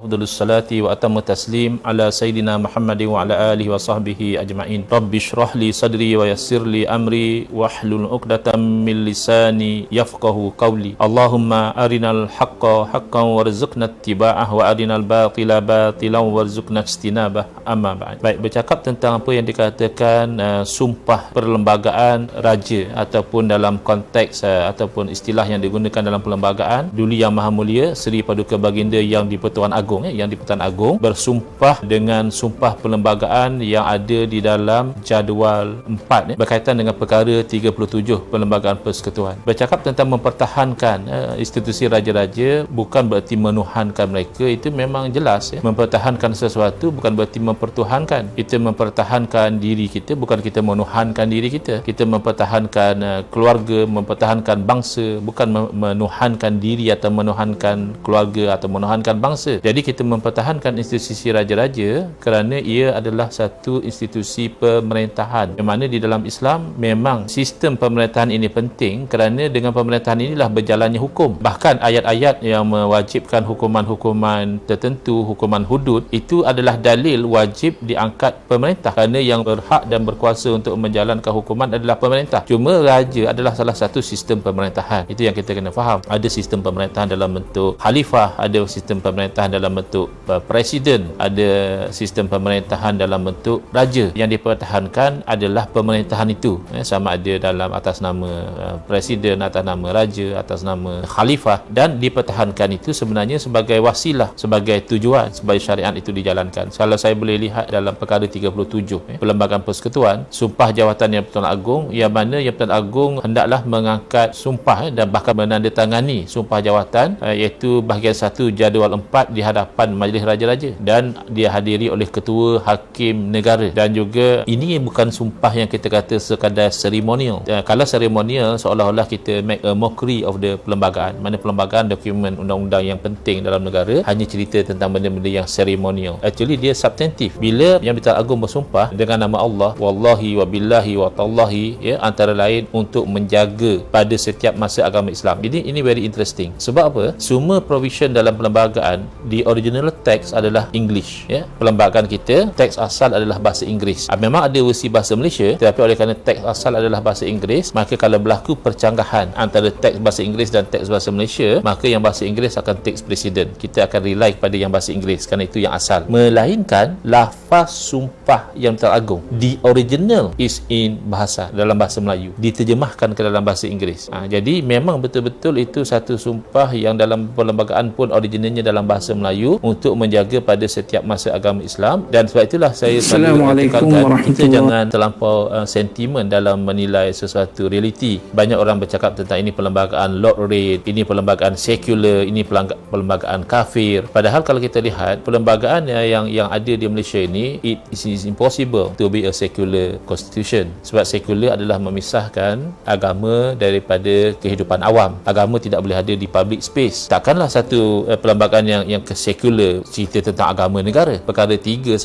Afdhalus salati wa atammu taslim ala sayyidina Muhammadin wa ala alihi wa sahbihi ajma'in. Rabbi shrah li sadri wa yassir li amri wahlul 'uqdatam min lisani yafqahu qawli. Allahumma arinal haqqa haqqan warzuqna ittiba'ah wa arinal batila batilan warzuqna ijtinabah. Amma ba'd. Baik, bercakap tentang apa yang dikatakan sumpah perlembagaan raja ataupun dalam konteks ataupun istilah yang digunakan dalam perlembagaan, Duli Yang Maha Mulia Seri Paduka Baginda Yang di-Pertuan Agong yang di-Pertuan Agong bersumpah dengan sumpah perlembagaan yang ada di dalam jadual 4 berkaitan dengan perkara 37 Perlembagaan Persekutuan. Bercakap tentang mempertahankan institusi raja-raja bukan bererti menuhankan mereka, itu memang jelas mempertahankan sesuatu bukan bererti mempertuhankan. Kita mempertahankan diri kita, bukan kita menuhankan diri kita. Kita mempertahankan keluarga, mempertahankan bangsa, bukan menuhankan diri atau menuhankan keluarga atau menuhankan bangsa. Jadi kita mempertahankan institusi raja-raja kerana ia adalah satu institusi pemerintahan, yang mana di dalam Islam memang sistem pemerintahan ini penting kerana dengan pemerintahan inilah berjalannya hukum. Bahkan ayat-ayat yang mewajibkan hukuman-hukuman tertentu, hukuman hudud, itu adalah dalil wajib diangkat pemerintah kerana yang berhak dan berkuasa untuk menjalankan hukuman adalah pemerintah. Cuma raja adalah salah satu sistem pemerintahan. Itu yang kita kena faham. Ada sistem pemerintahan dalam bentuk khalifah, ada sistem pemerintahan dalam bentuk presiden, ada sistem pemerintahan dalam bentuk raja. Yang dipertahankan adalah pemerintahan itu, sama ada dalam atas nama presiden, atas nama raja, atas nama khalifah, dan dipertahankan itu sebenarnya sebagai wasilah, sebagai tujuan, sebagai syariat itu dijalankan. Kalau saya boleh lihat dalam perkara 37 Perlembagaan Persekutuan, sumpah jawatan Yang Pertuan Agong, yang mana Yang Pertuan Agong hendaklah mengangkat sumpah dan bahkan menandatangani sumpah jawatan, iaitu bahagian 1 jadual 4 di hadapan Majlis Raja-Raja dan dihadiri oleh ketua hakim negara. Dan juga ini bukan sumpah yang kita kata sekadar seremonial. Kalau seremonial seolah-olah kita make a mockery of the perlembagaan, mana perlembagaan dokumen undang-undang yang penting dalam negara hanya cerita tentang benda-benda yang seremonial. Actually dia substantif. Bila Yang Pertuan Agong bersumpah dengan nama Allah, wallahi wa billahi wa tallahi, antara lain untuk menjaga pada setiap masa agama Islam. Ini very interesting. Sebab apa? Semua provision dalam perlembagaan di original text adalah English. Perlembagaan kita teks asal adalah bahasa Inggeris. Memang ada versi bahasa Malaysia, tetapi oleh kerana teks asal adalah bahasa Inggeris, maka kalau berlaku percanggahan antara teks bahasa Inggeris dan teks bahasa Malaysia, maka yang bahasa Inggeris akan teks presiden. Kita akan rely pada yang bahasa Inggeris kerana itu yang asal. Melainkan lafaz sumpah Yang Pertuan Agong di original is in bahasa, dalam bahasa Melayu, diterjemahkan ke dalam bahasa Inggeris. Jadi memang betul-betul itu satu sumpah yang dalam perlembagaan pun originalnya dalam bahasa Melayu untuk menjaga pada setiap masa agama Islam. Dan sebab itulah saya selalu katakan kita jangan terlampau sentimen dalam menilai sesuatu realiti. Banyak orang bercakap tentang ini perlembagaan Lord Reid, ini perlembagaan sekular, ini perlembagaan kafir. Padahal kalau kita lihat perlembagaan yang ada di Malaysia ini, it is impossible to be a secular constitution. Sebab sekular adalah memisahkan agama daripada kehidupan awam. Agama tidak boleh ada di public space. Takkanlah satu perlembagaan yang sekular cerita tentang agama negara. Perkara 31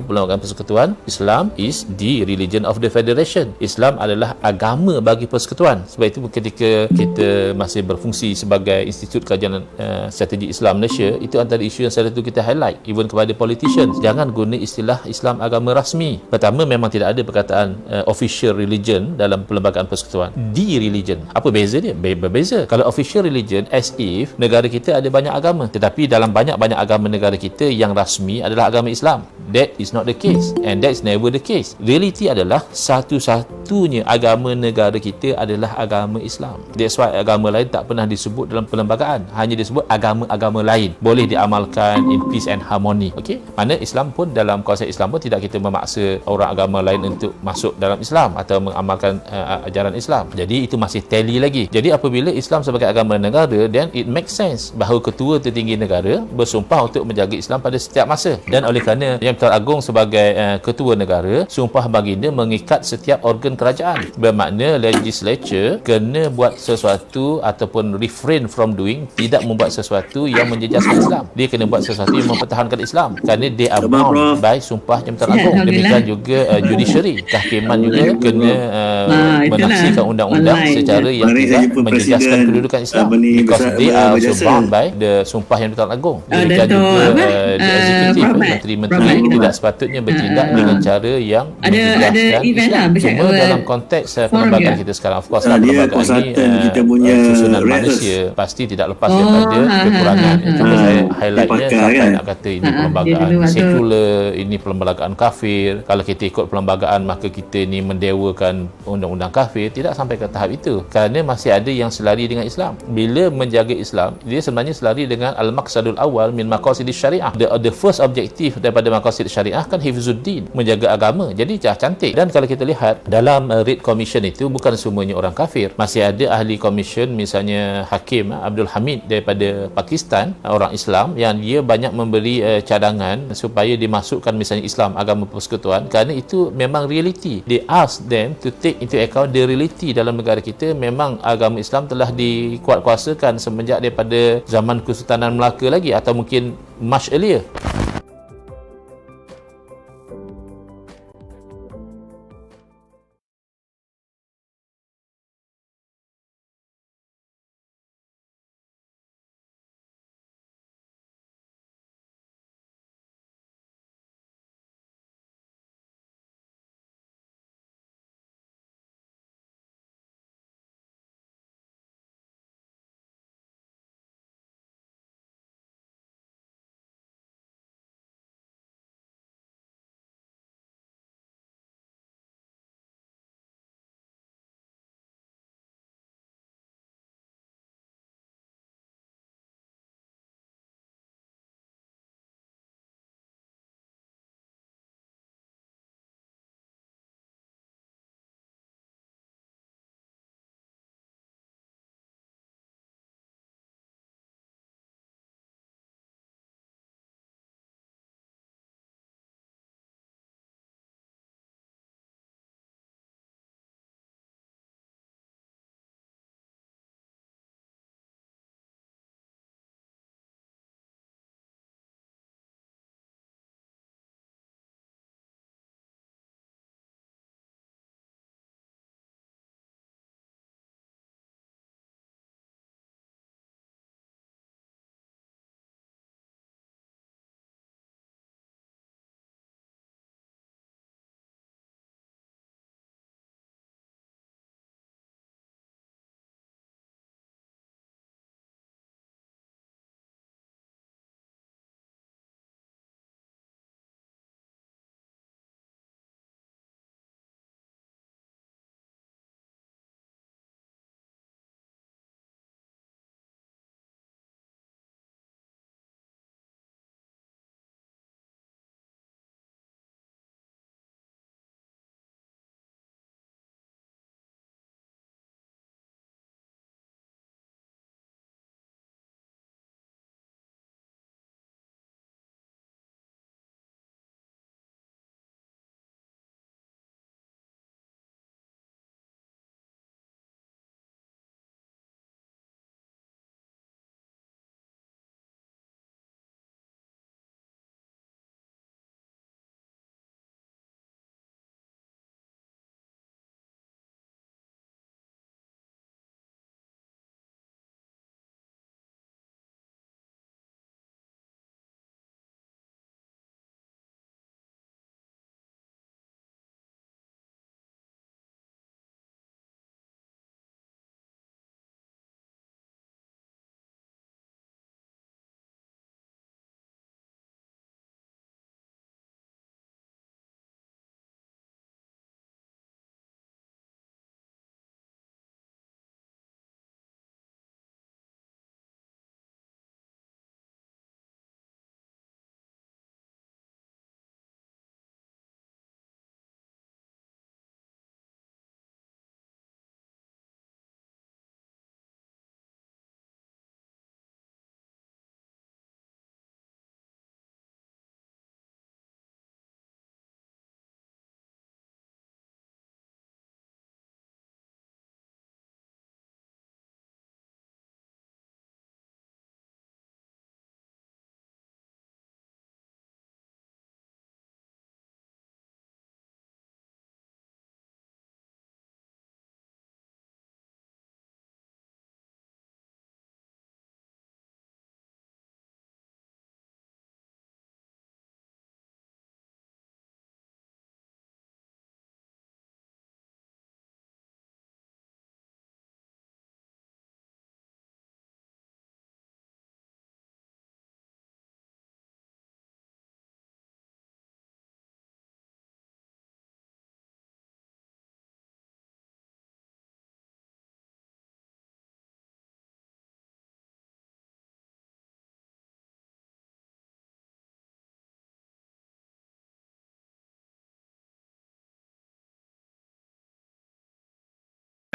Perlembagaan Persekutuan, Islam is the religion of the federation. Islam adalah agama bagi persekutuan. Sebab itu ketika kita masih berfungsi sebagai Institut Kajian Strategi Islam Malaysia, itu antara isu yang selalu kita highlight even kepada politicians. Jangan guna istilah Islam agama rasmi. Pertama, memang tidak ada perkataan official religion dalam Perlembagaan Persekutuan. The religion. Apa beza dia? Berbeza. Kalau official religion, as if negara kita ada banyak agama, tetapi dalam banyak-banyak agama negara kita yang rasmi adalah agama Islam. That is not the case, and that's never the case. Reality adalah satu-satunya agama negara kita adalah agama Islam. That's why agama lain tak pernah disebut dalam perlembagaan, hanya disebut agama-agama lain boleh diamalkan in peace and harmony. Okey, mana Islam pun, dalam konsep Islam pun tidak kita memaksa orang agama lain untuk masuk dalam Islam atau mengamalkan ajaran Islam. Jadi itu masih tally lagi. Jadi apabila Islam sebagai agama negara, then it makes sense bahawa ketua tertinggi negara bersumpah untuk menjaga Islam pada setiap masa. Dan oleh kerana Yang Yang Teragung sebagai ketua negara, sumpah baginda mengikat setiap organ kerajaan. Bermakna legislature kena buat sesuatu ataupun refrain from doing, tidak membuat sesuatu yang menjejaskan Islam. Dia kena buat sesuatu yang mempertahankan Islam, kerana they are Khabar, bound Prof. by sumpah Yang Teragung. Alhamdulillah. Demikian juga judiciary, tahkiman juga Alhamdulillah, kena itulah menafsirkan undang-undang online. secara yang Kemarin saya tidak jumpa menjejaskan Presiden kedudukan Islam, because they are also berjasa. bound by the sumpah Yang Teragung. Demikian Dato' juga apa? di eksekutif, Rahmat. menteri-menteri Rahmat. tidak sepatutnya bertindak dengan cara yang Ada menjejaskan event Islam. lah, Cuma dalam konteks perlembagaan kita sekarang, of course lah, Dia perlembagaan kuasa ni kita punya susunan rehearse. manusia pasti tidak lepas daripada kekurangan. Cuma saya highlightnya Dia pakar, sampai kan? nak kata ini Dia perlembagaan dulu waktu- sekular, ini perlembagaan kafir. Kalau kita ikut perlembagaan, maka kita ni mendewakan undang-undang kafir. Tidak sampai ke tahap itu, kerana masih ada yang selari dengan Islam. Bila menjaga Islam, dia sebenarnya selari dengan al-maqsadul awal min maqasidis syariah. The first objective daripada maqasid syariah kan hifzuddin, menjaga agama. Jadi cantik. Dan kalau kita lihat dalam Reid Commission itu, bukan semuanya orang kafir. Masih ada ahli commission, misalnya Hakim Abdul Hamid daripada Pakistan, orang Islam, yang dia banyak memberi cadangan supaya dimasukkan misalnya Islam, agama persekutuan, kerana itu memang reality. They ask them to take into account the reality dalam negara kita. Memang agama Islam telah dikuatkuasakan semenjak daripada zaman Kesultanan Melaka lagi, atau mungkin much earlier.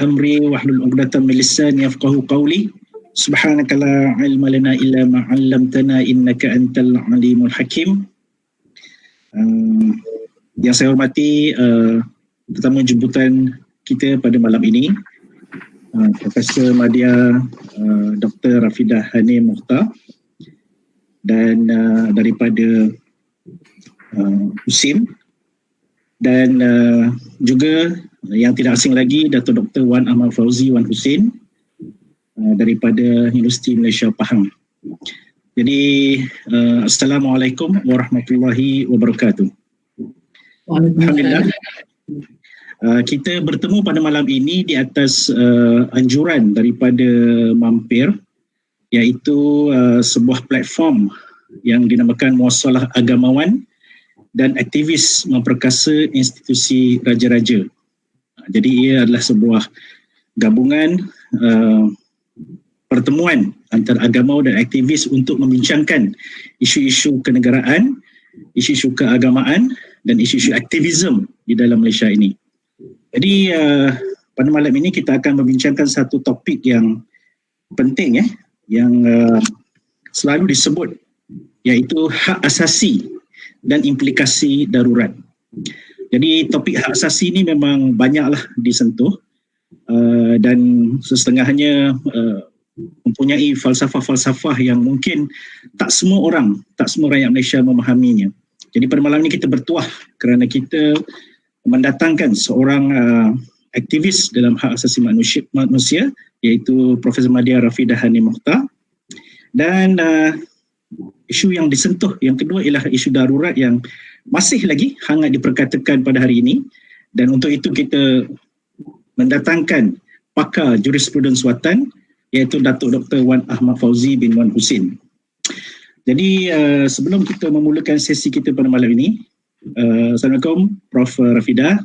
amri wahlul 'uqdatam min lisani yafqahu qawli. Subhanaka la ilma lana illa ma 'allamtana innaka antal alimul hakim. Yang saya hormati pertama jemputan kita pada malam ini, Profesor Madya Dr. Rafidah Hani Mokhtar, dan daripada USIM, dan juga yang tidak asing lagi, Dato' Dr. Wan Ahmad Fauzi Wan Husin daripada Universiti Malaysia Pahang. Jadi Assalamualaikum warahmatullahi wabarakatuh. Alhamdulillah, kita bertemu pada malam ini di atas anjuran daripada Mampir, iaitu sebuah platform yang dinamakan Muasalah Agamawan dan Aktivis Memperkasa Institusi Raja-Raja. Jadi ia adalah sebuah gabungan pertemuan antara agama dan aktivis untuk membincangkan isu-isu kenegaraan, isu-isu keagamaan dan isu-isu aktivisme di dalam Malaysia ini. Jadi pada malam ini kita akan membincangkan satu topik yang penting yang selalu disebut, iaitu hak asasi dan implikasi darurat. Jadi topik hak asasi ini memang banyaklah disentuh dan setengahnya mempunyai falsafah-falsafah yang mungkin tak semua rakyat Malaysia memahaminya. Jadi pada malam ini kita bertuah kerana kita mendatangkan seorang aktivis dalam hak asasi manusia, iaitu Profesor Madya Rafidah Hani Mokhtar. Dan isu yang disentuh yang kedua ialah isu darurat yang masih lagi hangat diperkatakan pada hari ini, dan untuk itu kita mendatangkan pakar jurisprudens watan, iaitu Dato' Dr. Wan Ahmad Fauzi bin Wan Husin. Jadi sebelum kita memulakan sesi kita pada malam ini, Assalamualaikum Prof. Rafidah.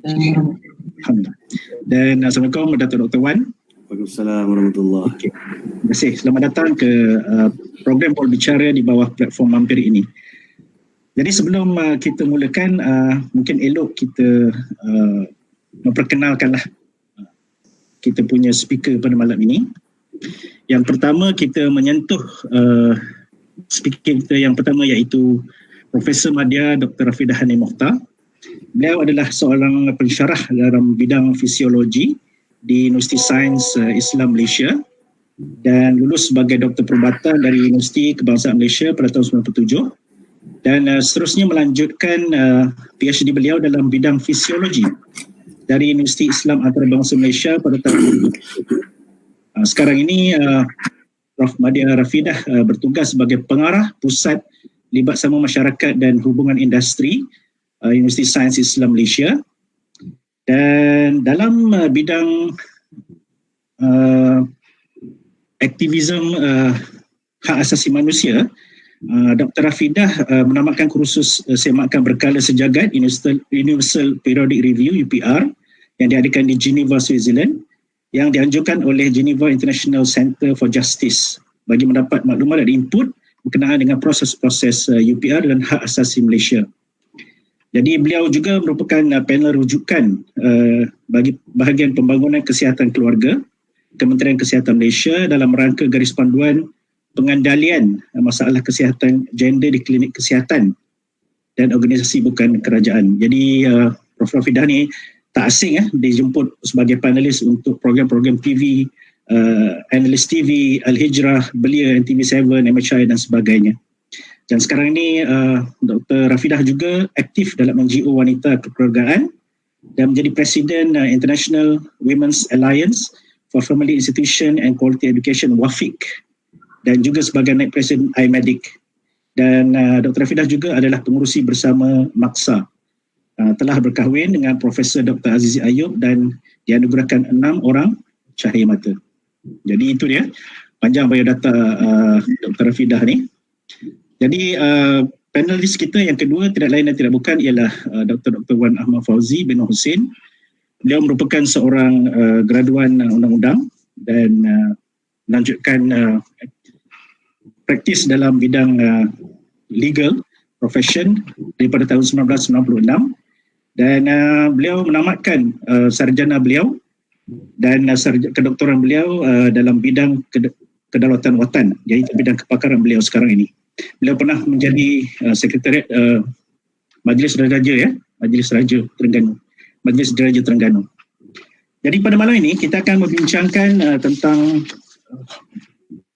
Alhamdulillah. Dan Assalamualaikum Dato' Dr. Wan. Waalaikumsalam warahmatullahi. Okay. Terima kasih. Selamat datang ke program Pol Bicara di bawah platform Mampir ini. Jadi sebelum kita mulakan, mungkin elok kita memperkenalkanlah kita punya speaker pada malam ini. Yang pertama, kita menyentuh speaker kita yang pertama, iaitu Profesor Madya Dr. Rafidah Hani Mokhtar. Beliau adalah seorang pensyarah dalam bidang fisiologi di Universiti Sains Islam Malaysia dan lulus sebagai Doktor Perubatan dari Universiti Kebangsaan Malaysia pada tahun 97, dan seterusnya melanjutkan PhD beliau dalam bidang fisiologi dari Universiti Islam Antarabangsa Malaysia pada tahun 2000. Sekarang ini Prof. Madya Rafidah bertugas sebagai pengarah Pusat Libat Sama Masyarakat dan Hubungan Industri Universiti Sains Islam Malaysia. Dan dalam bidang aktivisme hak asasi manusia, Dr. Rafidah menamakan kursus semakan berkala sejagat Universal Periodic Review UPR yang diadakan di Geneva, Switzerland, yang dianjurkan oleh Geneva International Center for Justice bagi mendapat maklumat dan input berkenaan dengan proses-proses UPR dan hak asasi Malaysia. Jadi beliau juga merupakan panel rujukan bagi bahagian pembangunan kesihatan keluarga Kementerian Kesihatan Malaysia dalam rangka garis panduan pengandalian masalah kesihatan gender di klinik kesihatan dan organisasi bukan kerajaan. Jadi Prof. Rafidah ni tak asing dijemput sebagai panelis untuk program-program TV, analis TV, Al-Hijrah, Belia, NTV7, MHI dan sebagainya. Dan sekarang ini Dr. Rafidah juga aktif dalam NGO Wanita Kekeluargaan dan menjadi Presiden International Women's Alliance for Family Institution and Quality Education WAFIC, dan juga sebagai Naib Presiden iMedic. Dan Dr. Rafidah juga adalah pengurusi bersama Maksa. Telah berkahwin dengan Profesor Dr. Azizi Ayub dan dianugerahkan 6 orang cahaya mata. Jadi itu dia panjang biodata Dr. Rafidah ni. Jadi panelis kita yang kedua tidak lain dan tidak bukan ialah Dr. Wan Ahmad Fauzi bin Husin. Beliau merupakan seorang graduan undang-undang dan melanjutkan praktis dalam bidang legal profession daripada tahun 1996, dan beliau menamatkan sarjana beliau dan kedoktoran beliau dalam bidang kedaulatan watan, iaitu bidang kepakaran beliau sekarang ini. Beliau pernah menjadi sekretariat Majlis Diraja Majlis Diraja Terengganu. Jadi pada malam ini kita akan membincangkan tentang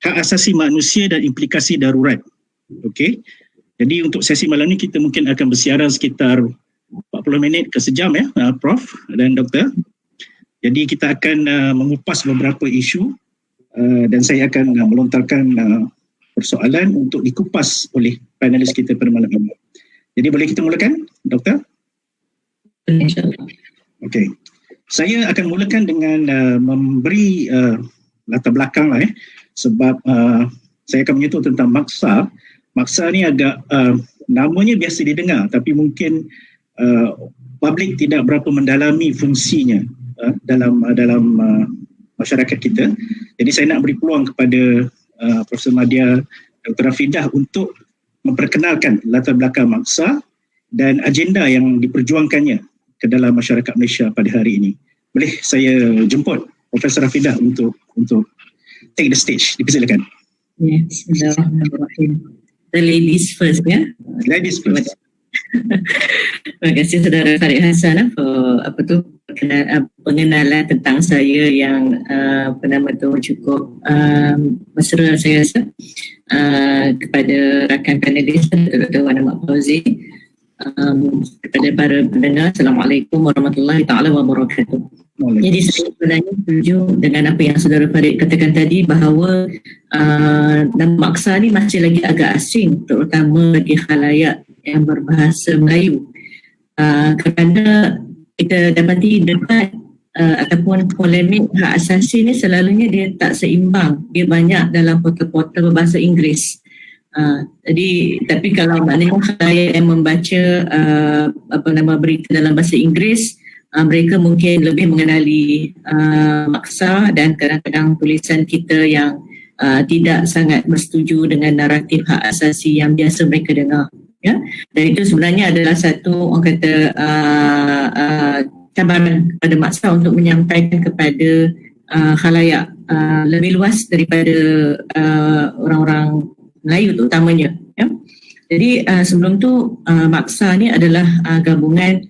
hak asasi manusia dan implikasi darurat. Okey. Jadi untuk sesi malam ini kita mungkin akan bersiaran sekitar 40 minit ke sejam Prof dan Doktor. Jadi kita akan mengupas beberapa isu dan saya akan melontarkan persoalan untuk dikupas oleh panelis kita pada malam ini. Jadi boleh kita mulakan, Doktor? InsyaAllah. Okey. Saya akan mulakan dengan memberi latar belakang sebab saya akan menyentuh tentang maksa. Maksa ni agak namanya biasa didengar tapi mungkin publik tidak berapa mendalami fungsinya dalam masyarakat kita. Jadi saya nak beri peluang kepada Profesor Madya, Dr. Rafidah untuk memperkenalkan latar belakang maksa dan agenda yang diperjuangkannya ke dalam masyarakat Malaysia pada hari ini. Boleh saya jemput Profesor Rafidah untuk take the stage. Dipersilakan. Ya, bismillahirrahmanirrahim. The ladies first ya. Ladies first. Terima kasih Saudara Farid Hassan pengenalan tentang saya yang cukup mesra saya rasa kepada rakan panelis Dr. Wan Ahmad Fauzi, kepada para pendengar. Assalamualaikum warahmatullahi taala wabarakatuh. Jadi saya sebenarnya setuju dengan apa yang Saudara Farid katakan tadi bahawa nama maksa ni masih lagi agak asing, terutama bagi khalayak yang berbahasa Melayu, kerana kita dapati debat ataupun polemik hak asasi ni selalunya dia tak seimbang, dia banyak dalam portal-portal berbahasa Inggeris. Tapi kalau maknanya khalayak yang membaca berita dalam bahasa Inggeris, mereka mungkin lebih mengenali maksa dan kadang-kadang tulisan kita yang tidak sangat bersetuju dengan naratif hak asasi yang biasa mereka dengar. Ya, dan itu sebenarnya adalah satu orang kata cabaran pada maksa untuk menyampaikan kepada khalayak lebih luas daripada orang-orang Melayu terutamanya. Ya. Jadi sebelum tu maksa ni adalah gabungan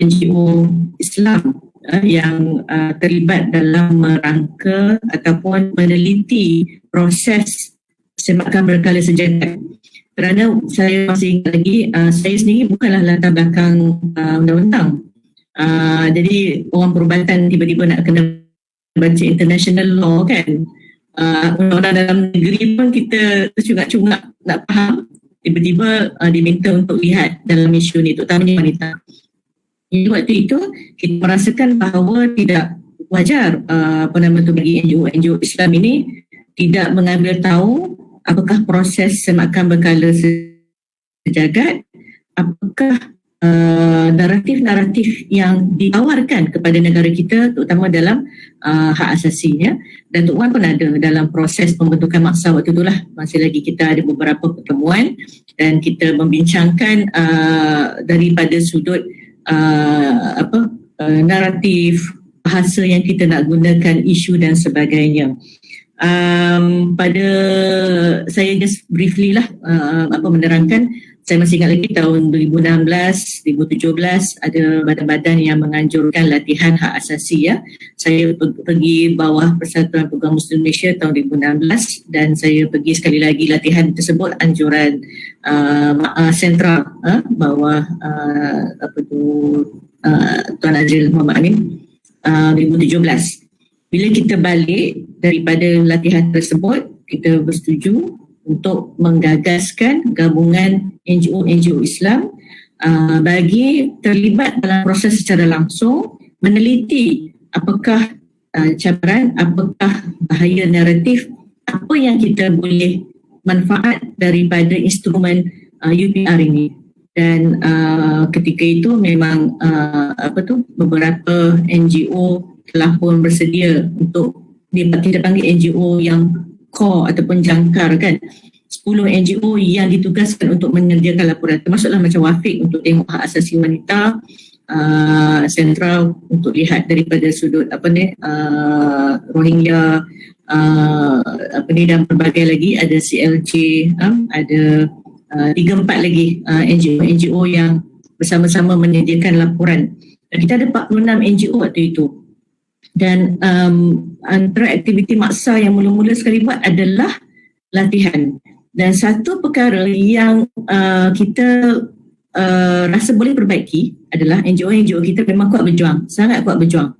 NGO Islam yang terlibat dalam merangka ataupun meneliti proses semakan berkala sejagat. Kerana saya masih ingat lagi, saya sendiri bukanlah latar belakang undang-undang. Jadi orang perubatan tiba-tiba nak kena baca international law kan. Undang-undang dalam negeri pun kita tercungak-cungak nak faham. Tiba-tiba diminta untuk lihat dalam isu ni, terutamanya wanita. Jadi waktu itu kita merasakan bahawa tidak wajar bagi NGO Islam ini tidak mengambil tahu apakah proses semakan berkala sejagat, apakah naratif-naratif yang ditawarkan kepada negara kita terutama dalam hak asasinya. Dan Tok Wan pun ada dalam proses pembentukan maksa waktu itulah. Masih lagi kita ada beberapa pertemuan dan kita membincangkan daripada sudut naratif, bahasa yang kita nak gunakan, isu dan sebagainya. Pada saya just briefly lah menerangkan. Saya masih ingat lagi tahun 2016, 2017 ada badan-badan yang menganjurkan latihan hak asasi ya. Saya pergi bawah Persatuan Peguam Muslim Malaysia tahun 2016 dan saya pergi sekali lagi latihan tersebut anjuran sentral bawah Tuan Azril Muhammad Amin 2017. Bila kita balik daripada latihan tersebut, kita bersetuju untuk menggagaskan gabungan NGO Islam bagi terlibat dalam proses secara langsung, meneliti apakah cabaran, apakah bahaya naratif, apa yang kita boleh manfaat daripada instrumen UPR ini. Dan ketika itu memang beberapa NGO telah pun bersedia untuk kita panggil NGO yang core ataupun jangkar kan, 10 NGO yang ditugaskan untuk menyediakan laporan, termasuklah macam Wafiq untuk tengok hak asasi wanita, sentral untuk lihat daripada sudut Rohingya, dan berbagai lagi, ada CLJ, ada 3-4 lagi NGO yang bersama-sama menyediakan laporan. Dan kita ada 46 NGO waktu itu. Dan antara aktiviti maksa yang mula-mula sekali buat adalah latihan. Dan satu perkara yang kita rasa boleh perbaiki adalah NGO kita memang kuat berjuang, sangat kuat berjuang,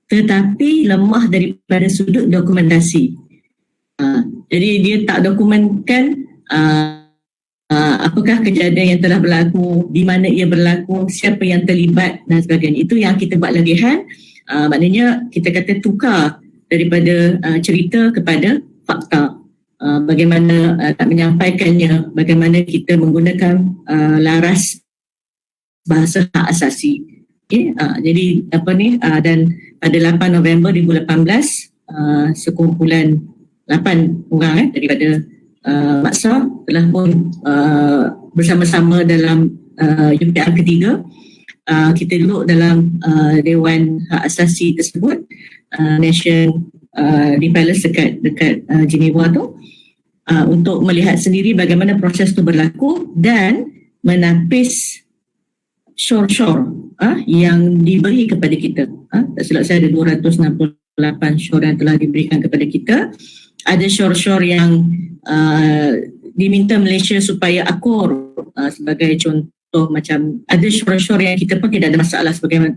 tetapi lemah daripada sudut dokumentasi. Jadi dia tak dokumentkan apakah kejadian yang telah berlaku, di mana ia berlaku, siapa yang terlibat dan sebagainya. Itu yang kita buat latihan. Maknanya kita kata tukar daripada cerita kepada fakta. Bagaimana nak menyampaikannya, bagaimana kita menggunakan laras bahasa hak asasi. Jadi dan pada 8 November 2018 sekumpulan 8 orang daripada maksa telah pun bersama-sama dalam UPR ketiga. Kita duduk dalam Dewan Hak Asasi tersebut, Nation di Palace dekat Geneva tu, untuk melihat sendiri bagaimana proses tu berlaku dan menapis shore yang diberi kepada kita. Tak silap saya ada 268 shore yang telah diberikan kepada kita. Ada shore yang diminta Malaysia supaya akur, sebagai contoh, macam ada shore yang kita pun tidak ada masalah, sebagai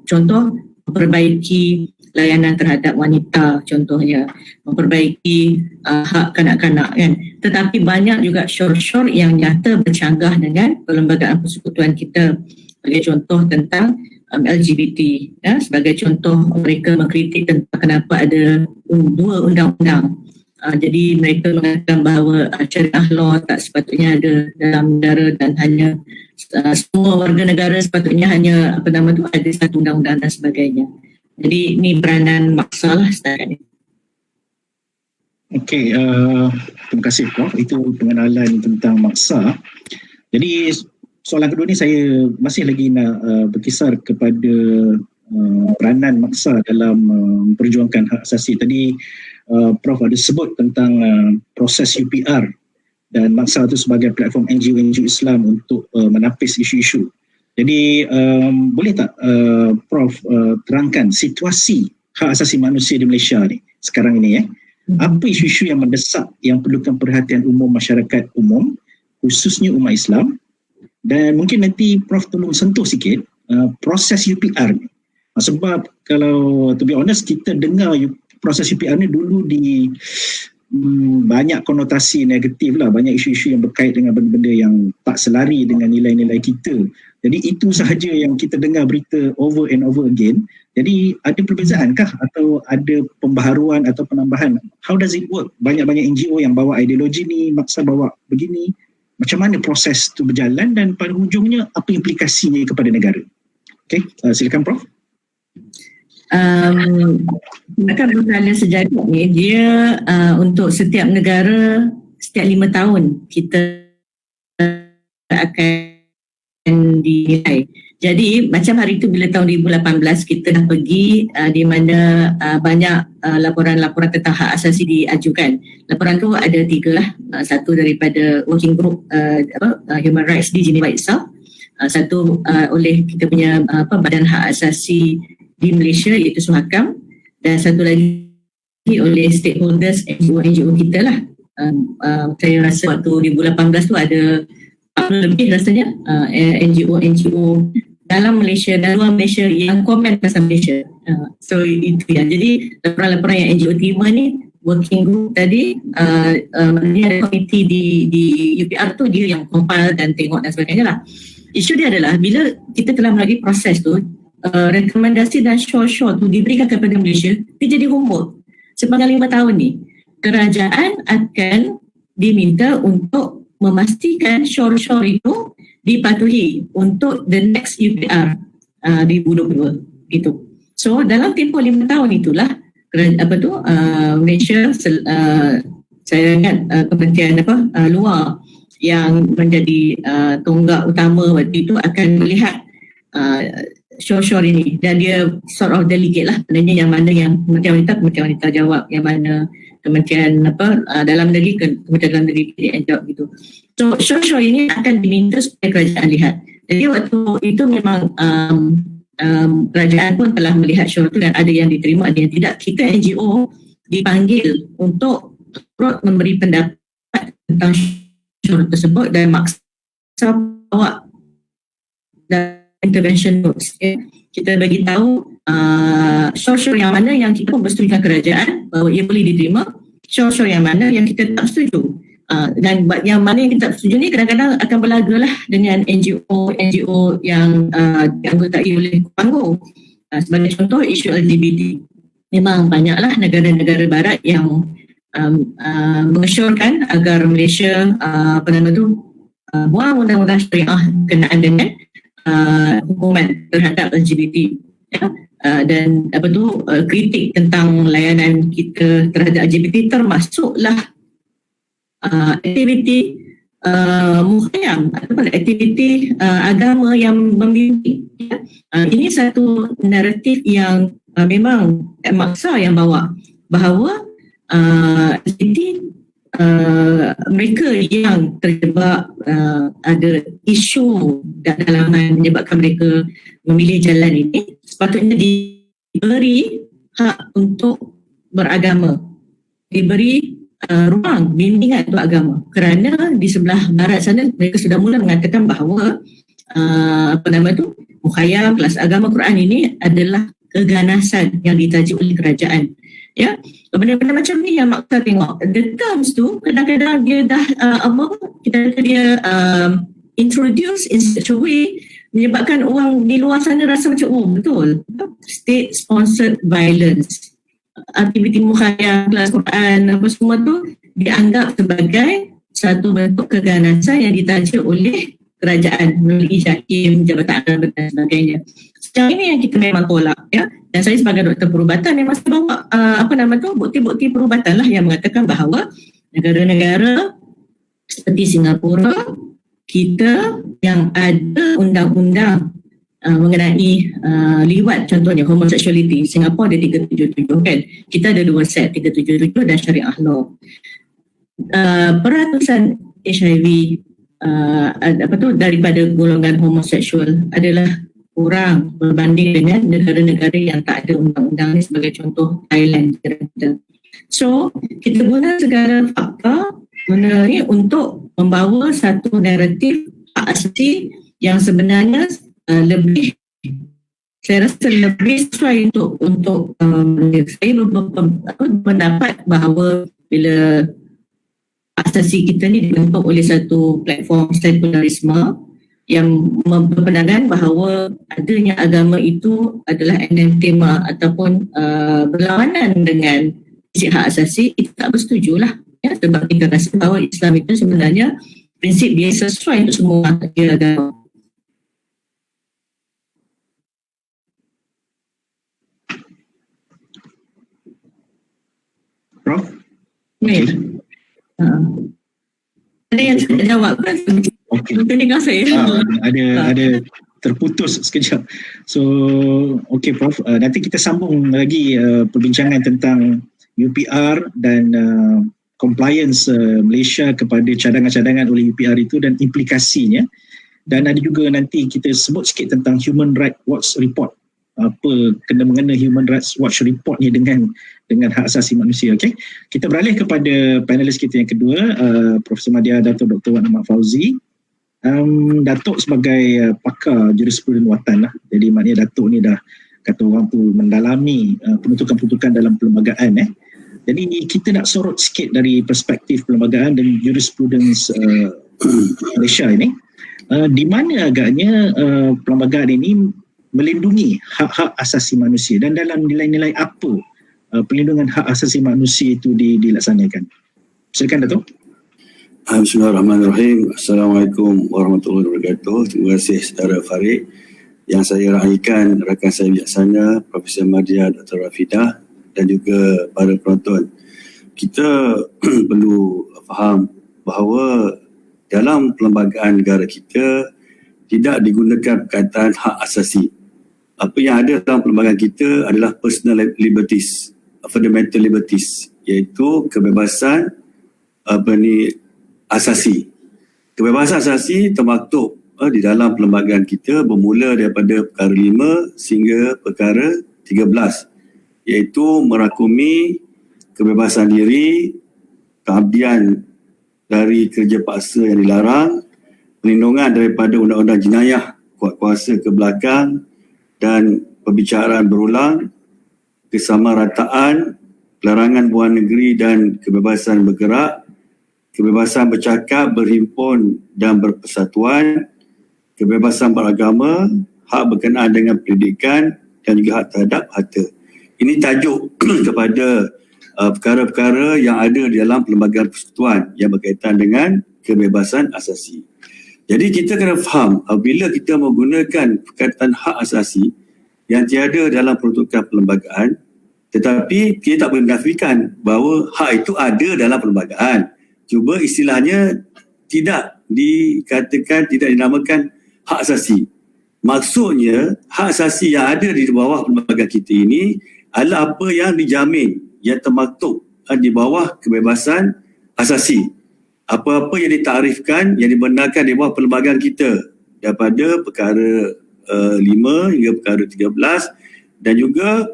contoh memperbaiki layanan terhadap wanita, contohnya memperbaiki hak kanak-kanak kan. Tetapi banyak juga shore yang nyata bercanggah dengan perlembagaan persekutuan kita. Sebagai contoh tentang LGBT, sebagai contoh mereka mengkritik tentang kenapa ada 2 undang-undang. Jadi mereka mengatakan bahawa syariah law tak sepatutnya ada dalam negara, dan hanya semua warga negara sepatutnya hanya ada satu undang-undang dan sebagainya. Jadi ini peranan maksa lah setakat ini. Okey, terima kasih Prof. Itu pengenalan tentang maksa. Jadi soalan kedua ni saya masih lagi nak berkisar kepada peranan maksa dalam memperjuangkan hak asasi. Tadi Prof ada sebut tentang proses UPR dan maksa itu sebagai platform NGO Islam untuk menapis isu-isu. Jadi boleh tak Prof terangkan situasi hak asasi manusia di Malaysia ni sekarang ini apa isu-isu yang mendesak yang perlukan perhatian umum masyarakat umum, khususnya umat Islam, dan mungkin nanti Prof tolong sentuh sikit proses UPR ni. Sebab kalau to be honest, kita dengar proses UPR ni dulu di banyak konotasi negatif lah, banyak isu-isu yang berkait dengan benda-benda yang tak selari dengan nilai-nilai kita. Jadi itu sahaja yang kita dengar berita over and over again. Jadi ada perbezaankah atau ada pembaharuan atau penambahan? How does it work? Banyak-banyak NGO yang bawa ideologi ni, maksa bawa begini. Macam mana proses tu berjalan dan pada hujungnya apa implikasinya kepada negara? Okay, silakan Prof. Kan berkala sejarah ni, dia untuk setiap negara setiap 5 tahun kita akan dinilai. Jadi macam hari itu bila tahun 2018 kita dah pergi di mana banyak laporan-laporan tentang hak asasi diajukan. Laporan tu ada 3 lah. Satu daripada working group human rights di Geneva itself. Satu oleh kita punya badan hak asasi di Malaysia iaitu Suhakam, dan satu lagi oleh stakeholders NGO kita lah. Saya rasa waktu 2018 tu ada 40 lebih rasanya NGO dalam Malaysia dan luar Malaysia yang komen pasal Malaysia. So itu ya. Jadi laporan-laporan yang NGO terima ni, working group tadi, maknanya ada komiti di UPR tu, dia yang compile dan tengok dan sebagainya lah. Isu dia adalah bila kita telah melalui proses tu, rekomendasi dan shore tu diberikan kepada Malaysia, dia jadi homework. Sepanjang 5 tahun ni, kerajaan akan diminta untuk memastikan shore itu dipatuhi untuk the next UPR 2022 gitu. So dalam tempoh 5 tahun itulah Malaysia, saya ingat Kementerian Luar yang menjadi tonggak utama waktu itu akan melihat short ini, dan dia sort of delegate lah, maknanya yang mana yang Kementerian Wanita jawab, yang mana Kementerian dalam negeri, Kementerian Dalam Negeri yang jawab gitu. So short ini akan diminta supaya kerajaan lihat. Jadi waktu itu memang kerajaan pun telah melihat short itu dan ada yang diterima, ada yang tidak. Kita NGO dipanggil untuk memberi pendapat tentang short tersebut dan maksa bawa dan intervention notes. Kita bagi tahu short yang mana yang kita pun bersetujukan kerajaan bahawa ia boleh diterima, short yang mana yang kita tak setuju. Dan yang mana yang kita tak setuju ni kadang-kadang akan berlagalah dengan NGO yang dianggotai oleh Panggung. Sebagai contoh, isu LGBT. Memang banyaklah negara-negara barat yang mengesyorkan agar Malaysia buang undang-undang syariah berkenaan dengan hukuman terhadap LGBT, ya. Dan kritik tentang layanan kita terhadap LGBT termasuklah aktiviti mukhayyam ataupun aktiviti agama yang membimbing, ya. Ini satu naratif yang memang maksa yang bawa bahawa mereka yang terjebak ada isu dalam menyebabkan mereka memilih jalan ini sepatutnya diberi hak untuk beragama, diberi ruang bimbingan untuk agama, kerana di sebelah barat sana mereka sudah mula mengatakan bahawa mukhayyam kelas agama Quran ini adalah keganasan yang ditajuk oleh kerajaan, ya. Benda-benda macam ni yang maksa tengok. The terms tu kadang-kadang dia dah introduce in such a way menyebabkan orang di luar sana rasa macam betul, state sponsored violence, aktiviti mukhayyam kelas Quran apa semua tu dianggap sebagai satu bentuk keganasan yang ditajuk oleh kerajaan melalui JAKIM, Jabatan Agama dan sebagainya. Sejauh ini yang kita memang tolak, ya. Dan saya sebagai doktor perubatan memang saya bawa bukti-bukti perubatan lah yang mengatakan bahawa negara-negara seperti Singapura, kita yang ada undang-undang mengenai liwat, contohnya homosexuality, Singapura ada 377 kan, kita ada 2 set, 377 dan syariah law. Peratusan HIV daripada golongan homoseksual adalah kurang berbanding dengan negara-negara yang tak ada undang-undang ni, sebagai contoh Thailand. So kita guna segala fakta ni untuk membawa satu naratif hak asasi yang sebenarnya lebih, saya rasa lebih sesuai untuk saya berpendapat bahawa bila asasi kita ni dibentuk oleh satu platform sekularisme yang berpandangan bahawa adanya agama itu adalah anathema ataupun berlawanan dengan prinsip hak asasi, kita tak bersetujulah, ya, sebab kita rasa bahawa Islam itu sebenarnya prinsip dia sesuai untuk semua agama. Prof? Okay. Ada yang saya jawab kan? Okay. Dengar saya. Ada terputus sekejap. So, okay Prof. Nanti kita sambung lagi perbincangan tentang UPR dan compliance Malaysia kepada cadangan-cadangan oleh UPR itu dan implikasinya. Dan ada juga nanti kita sebut sikit tentang Human Rights Watch Report. Apa kena-mengena Human Rights Watch Report ni dengan hak asasi manusia. Okay? Kita beralih kepada panelis kita yang kedua, Profesor Madya Dato' Dr. Wan Ahmad Fauzi. Datuk sebagai pakar jurisprudensi watan lah. Jadi maknanya Datuk ni dah kata orang tu mendalami peruntukan-peruntukan dalam perlembagaan. Jadi kita nak sorot sikit dari perspektif perlembagaan dan jurisprudensi Malaysia ini. Di mana agaknya perlembagaan ini melindungi hak-hak asasi manusia dan dalam nilai-nilai apa perlindungan hak asasi manusia itu dilaksanakan. Silakan Datuk. Bismillahirrahmanirrahim. Assalamualaikum warahmatullahi wabarakatuh. Terima kasih saudara Farid. Yang saya raihkan rakan saya bijaksana Profesor Madya Dr. Rafidah dan juga para penonton. Kita perlu faham bahawa dalam perlembagaan negara kita tidak digunakan perkataan hak asasi. apa yang ada dalam perlembagaan kita adalah personal liberties, fundamental liberties, iaitu kebebasan asasi. Kebebasan asasi termaktub di dalam perlembagaan kita bermula daripada perkara 5 sehingga perkara 13, iaitu merakumi kebebasan diri, keabdian dari kerja paksa yang dilarang, perlindungan daripada undang-undang jenayah kuat kuasa ke belakang dan perbicaraan berulang, kesamarataan, larangan luar negeri dan kebebasan bergerak, kebebasan bercakap, berhimpun dan berpersatuan, kebebasan beragama, hak berkenaan dengan pendidikan dan juga hak terhadap harta. Ini tajuk kepada perkara-perkara yang ada di dalam perlembagaan persekutuan yang berkaitan dengan kebebasan asasi. Jadi kita kena faham, apabila kita menggunakan perkataan hak asasi yang tiada dalam peruntukan perlembagaan, tetapi kita tak boleh menafikan bahawa hak itu ada dalam perlembagaan. Cuba istilahnya tidak dikatakan, tidak dinamakan hak asasi. Maksudnya, hak asasi yang ada di bawah perlembagaan kita ini adalah apa yang dijamin, yang termaktub di bawah kebebasan asasi. Apa-apa yang ditakrifkan, yang dibenarkan di bawah perlembagaan kita daripada perkara 5 hingga perkara 13 dan juga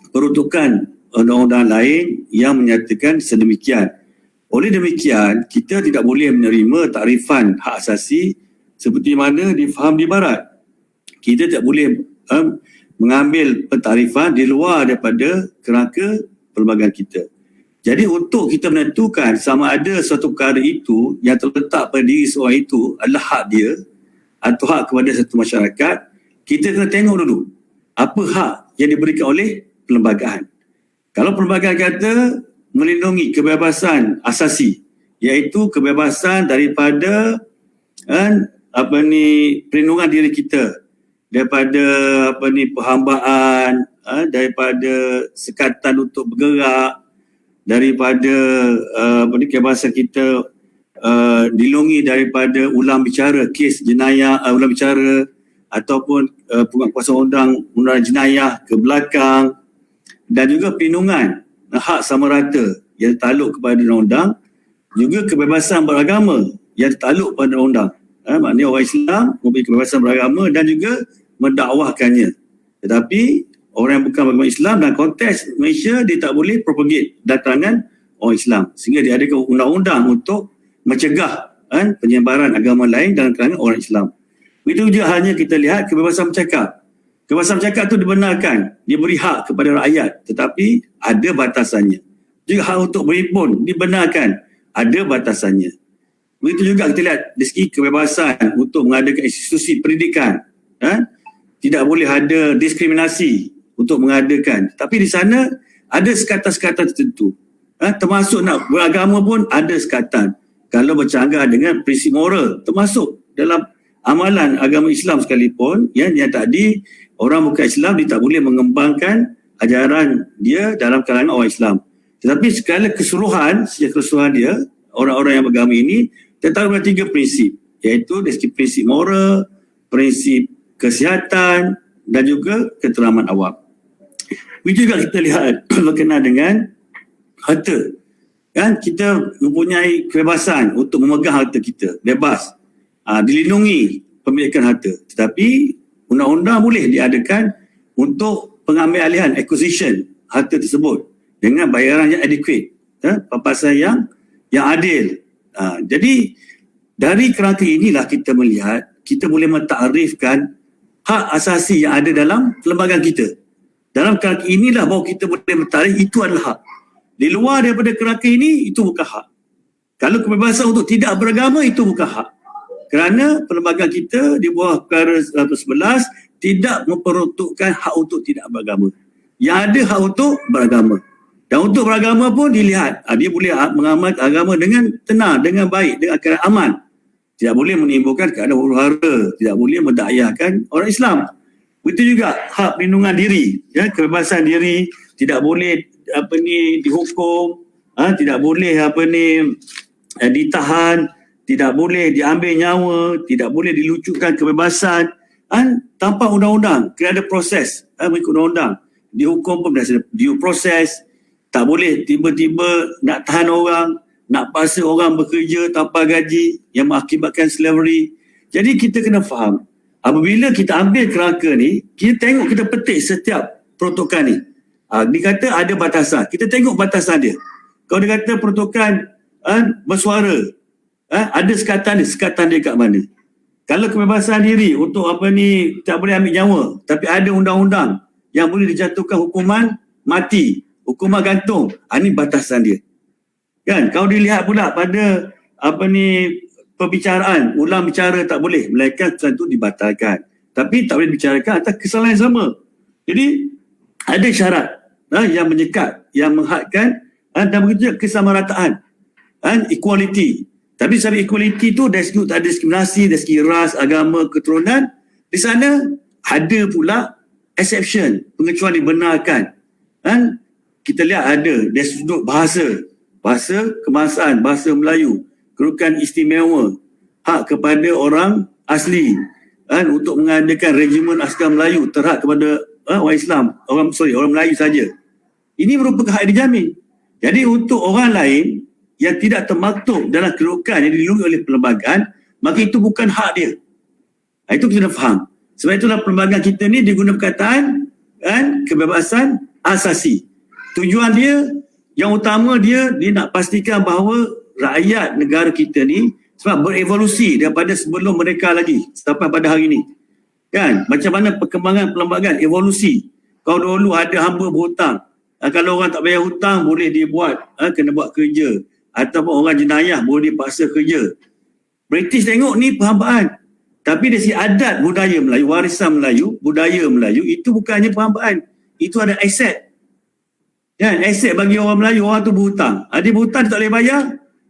peruntukan undang-undang lain yang menyatakan sedemikian. Oleh demikian, kita tidak boleh menerima takrifan hak asasi seperti mana difaham di barat. Kita tak boleh mengambil pentakrifan di luar daripada kerangka perlembagaan kita. Jadi untuk kita menentukan sama ada suatu perkara itu yang terletak pada diri seorang itu adalah hak dia atau hak kepada satu masyarakat, kita kena tengok dulu apa hak yang diberikan oleh perlembagaan. Kalau perlembagaan kata melindungi kebebasan asasi, iaitu kebebasan daripada perlindungan diri kita daripada perhambaan, daripada sekatan untuk bergerak, daripada kebebasan kita dilindungi daripada ulang bicara kes jenayah, ulang bicara ataupun penguatkuasaan undang jenayah ke belakang, dan juga perlindungan hak sama rata yang takluk kepada undang-undang, juga kebebasan beragama yang takluk pada undang-undang. Maknanya orang Islam mempunyai kebebasan beragama dan juga mendakwahkannya. Tetapi orang yang bukan beragama Islam dalam konteks Malaysia, dia tak boleh propagate datangan orang Islam, sehingga dia adakan undang-undang untuk mencegah penyebaran agama lain dalam kalangan orang Islam. Begitu juga halnya kita lihat kebebasan bercakap. Kebebasan bercakap itu dibenarkan, diberi hak kepada rakyat, tetapi ada batasannya. Juga hak untuk berhimpun dibenarkan, ada batasannya. Begitu juga kita lihat dari segi kebebasan untuk mengadakan institusi pendidikan. Tidak boleh ada diskriminasi untuk mengadakan. Tapi di sana ada sekatan-sekatan tertentu. Termasuk nak beragama pun ada sekatan. Kalau bercanggah dengan prinsip moral, termasuk dalam amalan agama Islam sekalipun, yang tadi orang bukan Islam dia tak boleh mengembangkan ajaran dia dalam kalangan orang Islam. Tetapi sekala keseluruhan, secara keseluruhan dia, orang-orang yang beragama ini tertaruh dalam 3 prinsip, iaitu dari segi prinsip moral, prinsip kesihatan dan juga keteraman awam. Begitu juga kita lihat berkenaan dengan harta. Kita mempunyai kebebasan untuk memegang harta kita, bebas. Dilindungi pemilikan harta. Tetapi undang-undang boleh diadakan untuk pengambil alihan, acquisition harta tersebut dengan bayaran yang adequate, papasan yang adil. Jadi dari kerangka inilah kita melihat, kita boleh mentakrifkan hak asasi yang ada dalam perlembagaan kita. Dalam kerangka inilah bahawa kita boleh mentakrif itu adalah hak. Di luar daripada kerangka ini, itu bukan hak. Kalau kebebasan untuk tidak beragama, itu bukan hak. Kerana perlembagaan kita di bawah perkara 111 tidak memperuntukkan hak untuk tidak beragama. Yang ada hak untuk beragama. Dan untuk beragama pun dilihat, dia boleh mengamalkan agama dengan tenang, dengan baik, dengan keadaan aman. Tidak boleh menimbulkan keadaan huru-hara, tidak boleh mendakwahkan orang Islam. Begitu juga hak perlindungan diri, kebebasan diri, tidak boleh dihukum, tidak boleh ditahan, tidak boleh diambil nyawa, tidak boleh dilucutkan kebebasan tanpa undang-undang, kena ada proses mengikut undang-undang. Dihukum pun ada due process. Tak boleh tiba-tiba nak tahan orang, nak paksa orang bekerja tanpa gaji yang mengakibatkan slavery. Jadi kita kena faham, apabila kita ambil kerangka ni, kita tengok, kita petik setiap protokol ni. Dia kata ada batasan, kita tengok batasan dia. Kalau dia kata protokol bersuara, ada sekatan dia kat mana? Kalau kebebasan diri untuk tak boleh ambil nyawa, tapi ada undang-undang yang boleh dijatuhkan hukuman mati, hukuman gantung, ini batasan dia. Kan? Kalau dilihat pula pada perbicaraan, ulang bicara tak boleh, melainkan tentu dibatalkan. Tapi tak boleh dibicarakan atas kesalahan yang sama. Jadi ada syarat yang menyekat, yang menghadkan dan begitu kesamarataan, equality. Tapi sampai equality tu dari segi tak ada diskriminasi, dari segi ras, agama, keturunan. Di sana ada pula exception, pengecualian dibenarkan. Kita lihat ada dari sudut bahasa kebangsaan, bahasa Melayu, kedudukan istimewa, hak kepada orang asli, untuk mengadakan regimen askar Melayu terhad kepada orang Islam, orang Melayu saja. Ini merupakan hak yang dijamin. Jadi untuk orang lain yang tidak termaktub dalam kedudukan yang dilindungi oleh perlembagaan, maka itu bukan hak dia. Itu kita kena faham. Sebab itulah perlembagaan kita ni diguna perkataan kebebasan asasi. Tujuan dia, yang utama dia nak pastikan bahawa rakyat negara kita ni sebab berevolusi daripada sebelum mereka lagi sampai pada hari ini. Kan? Macam mana perkembangan perlembagaan, evolusi. Kalau dulu ada hamba berhutang, kalau orang tak bayar hutang boleh dia buat, kena buat kerja. Ataupun orang jenayah boleh dipaksa kerja. British tengok ni perhambaan. Tapi dari segi adat budaya Melayu, warisan Melayu, budaya Melayu, itu bukannya perhambaan. Itu ada aset. Kan? Aset bagi orang Melayu, orang tu berhutang. Dia berhutang, dia tak boleh bayar,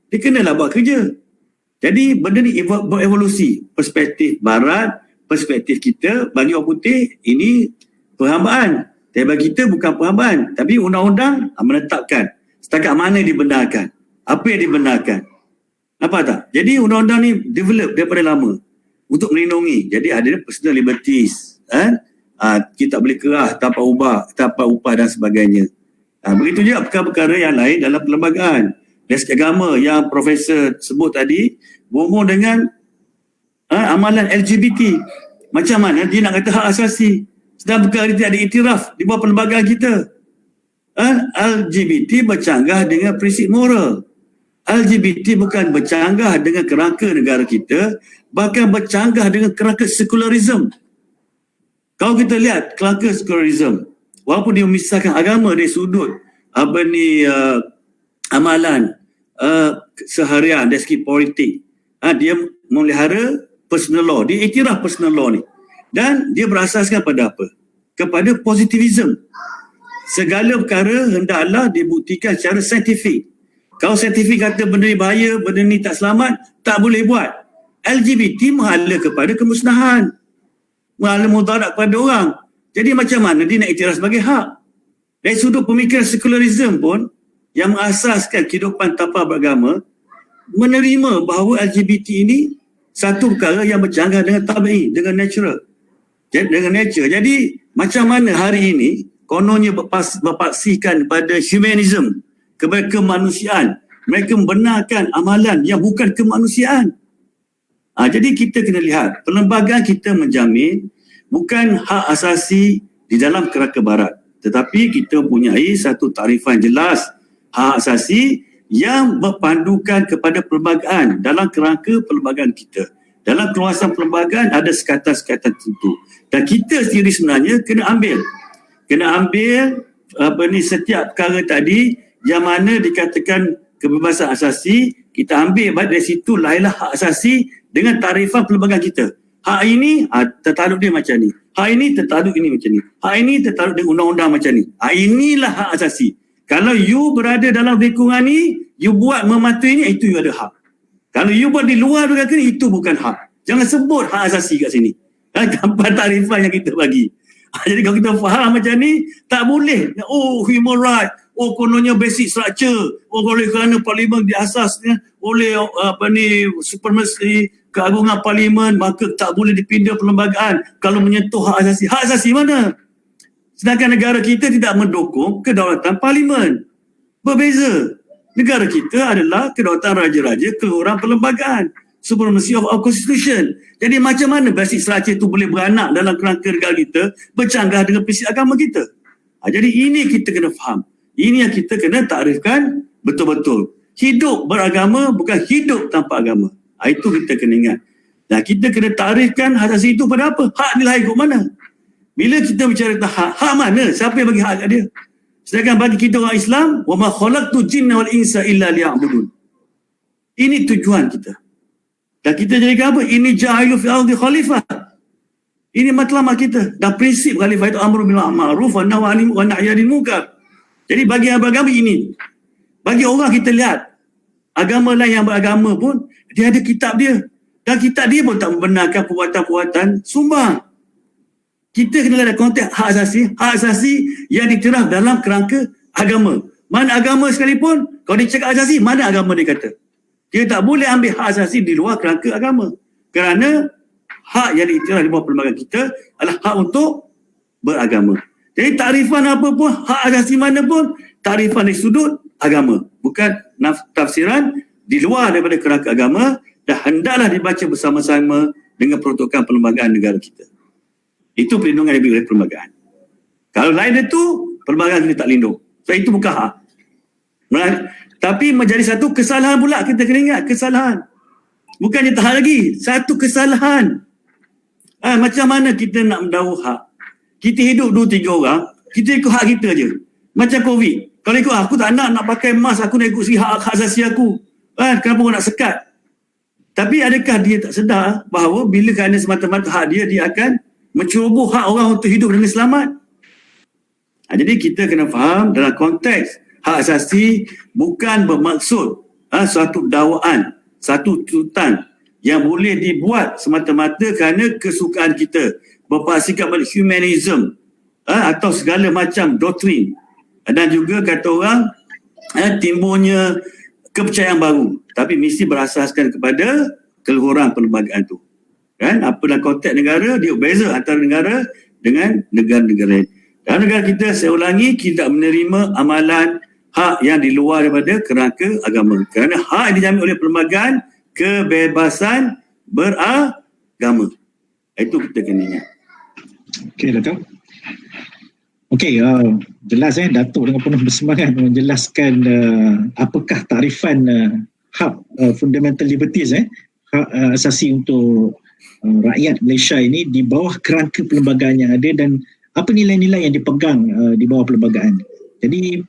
dia kenalah buat kerja. Jadi benda ni berevolusi. Perspektif barat, perspektif kita bagi orang putih, ini perhambaan. Tapi bagi kita bukan perhambaan. Tapi undang-undang menetapkan setakat mana dibenarkan. Apa yang dibenarkan. Apa tak? Jadi undang-undang ni develop daripada lama untuk melindungi. Jadi ada personal liberties. Kita tak boleh kerah tanpa upah dan sebagainya. Begitu juga perkara-perkara yang lain dalam perlembagaan. Dari segi agama yang Profesor sebut tadi, berhubung dengan amalan LGBT. Macam mana dia nak kata hak asasi? Sedang perkara ini tidak diiktiraf di bawah perlembagaan kita. LGBT bercanggah dengan prinsip moral. LGBT bukan bercanggah dengan kerangka negara kita, bahkan bercanggah dengan kerangka sekularisme. Kalau kita lihat kerangka sekularisme, walaupun dia memisahkan agama dari sudut amalan seharian dari segi politik, dia memelihara personal law, dia iktiraf personal law ni. Dan dia berasaskan pada apa? Kepada positivism. Segala perkara hendaklah dibuktikan secara saintifik. Kalau saintifik kata benda ni bahaya, benda ni tak selamat, tak boleh buat. LGBT menghala kepada kemusnahan, menghala mudarat kepada orang. Jadi macam mana dia nak iktiraf sebagai hak? Dari sudut pemikiran sekularisme pun, yang mengasaskan kehidupan tanpa beragama, menerima bahawa LGBT ini satu perkara yang bercanggah dengan tabi'i, dengan natural. Dengan nature. Jadi macam mana hari ini kononnya berpaksikan pada humanism, kepada kemanusiaan. Mereka membenarkan amalan yang bukan kemanusiaan. Jadi kita kena lihat, perlembagaan kita menjamin bukan hak asasi di dalam kerangka barat, tetapi kita mempunyai satu takrifan jelas hak asasi yang berpandukan kepada perlembagaan dalam kerangka perlembagaan kita. Dalam keluasan perlembagaan ada sekatan-sekatan tertentu. Dan kita sendiri sebenarnya kena ambil setiap perkara tadi yang mana dikatakan kebebasan asasi, kita ambil dari situ lahirlah hak asasi dengan takrifan perlembagaan kita. Hak ini tertakluk dia macam ni. Hak ini tertakluk ini macam ni. Hak ini tertakluk dengan undang-undang macam ni. Inilah hak asasi. Kalau you berada dalam lingkungan ni, you buat mematuhinya, itu you ada hak. Kalau you buat di luar lingkungan ni, itu bukan hak. Jangan sebut hak asasi kat sini. Tanpa takrifan yang kita bagi. Jadi kalau kita faham macam ni, tak boleh. Human right. Kononnya basic structure. Oleh kerana parlimen diasasnya oleh supremacy keagungan parlimen, maka tak boleh dipindah perlembagaan kalau menyentuh hak asasi. Hak asasi mana? Sedangkan negara kita tidak mendukung kedaulatan parlimen. Berbeza. Negara kita adalah kedaulatan raja-raja, keluhuran perlembagaan. Supremacy of our constitution. Jadi macam mana basis raja itu boleh beranak dalam kerangka negara kita bercanggah dengan prinsip agama kita? Jadi ini kita kena faham. Ini yang kita kena takrifkan betul-betul. Hidup beragama bukan hidup tanpa agama. Itu kita kena ingat. Dan kita kena takrifkan hak asasi itu pada apa? Hak dilahir kat mana? Bila kita bicara tentang hak mana? Siapa yang bagi hak kat dia? Sedangkan bagi kita orang Islam, wa ma khalaqtu jinna wal insa illa liya'budun. Ini tujuan kita. Dan kita jadikan apa? Ini ja'ilu fil ardi khalifah. Ini matlamat kita. Dan prinsip khalifah itu amru bil ma'ruf wa nahyi anil munkar. Jadi bagi agama ini, bagi orang kita lihat agama lain yang beragama pun dia ada kitab dia. Dan kitab dia pun tak membenarkan perbuatan-perbuatan sumbang. Kita kena ada konteks hak asasi yang diterah dalam kerangka agama. Mana agama sekalipun, kalau dia cakap asasi, mana agama dia kata? Dia tak boleh ambil hak asasi di luar kerangka agama. Kerana hak yang diterah di bawah perlembagaan kita adalah hak untuk beragama. Jadi takrifan apa pun, hak asasi mana pun, takrifan dari sudut agama. Bukan tafsiran di luar daripada kerangka agama dan hendaklah dibaca bersama-sama dengan peruntukan perlembagaan negara kita. Itu perlindungan yang diberi oleh perlembagaan. Kalau lain itu, perlembagaan kita tak lindung. So itu bukan hak. Tapi menjadi satu kesalahan pula, kita kena ingat kesalahan. Bukannya tak hak lagi, satu kesalahan. Macam mana kita nak mendahulu hak? Kita hidup 2-3 orang, kita ikut hak kita je. Macam COVID. Kalau ikut aku tak nak pakai mask, aku nak ikut hak asasi aku. Kenapa orang nak sekat? Tapi adakah dia tak sedar bahawa bila kerana semata-mata hak dia, dia akan menceroboh hak orang untuk hidup dengan selamat? Jadi kita kena faham dalam konteks hak asasi bukan bermaksud suatu dakwaan, satu tuntutan yang boleh dibuat semata-mata kerana kesukaan kita berpasikap pada humanism atau segala macam doktrin. Dan juga kata orang timbulnya kepercayaan baru, tapi mesti berasaskan kepada keluhuran perlembagaan itu. Kan? Apa dalam konteks negara, dia beza antara negara dengan negara-negara lain. Dalam negara kita, saya ulangi, kita tak menerima amalan hak yang di luar daripada kerangka agama. Kerana hak yang dijamin oleh perlembagaan kebebasan beragama. Itu kita kena ingat. Okey, Datuk. Okey, jelas Datuk dengan penuh bersemangat menjelaskan apakah takrifan hak fundamental liberties, hak asasi untuk rakyat Malaysia ini di bawah kerangka perlembagaan yang ada dan apa nilai-nilai yang dipegang di bawah perlembagaan. Jadi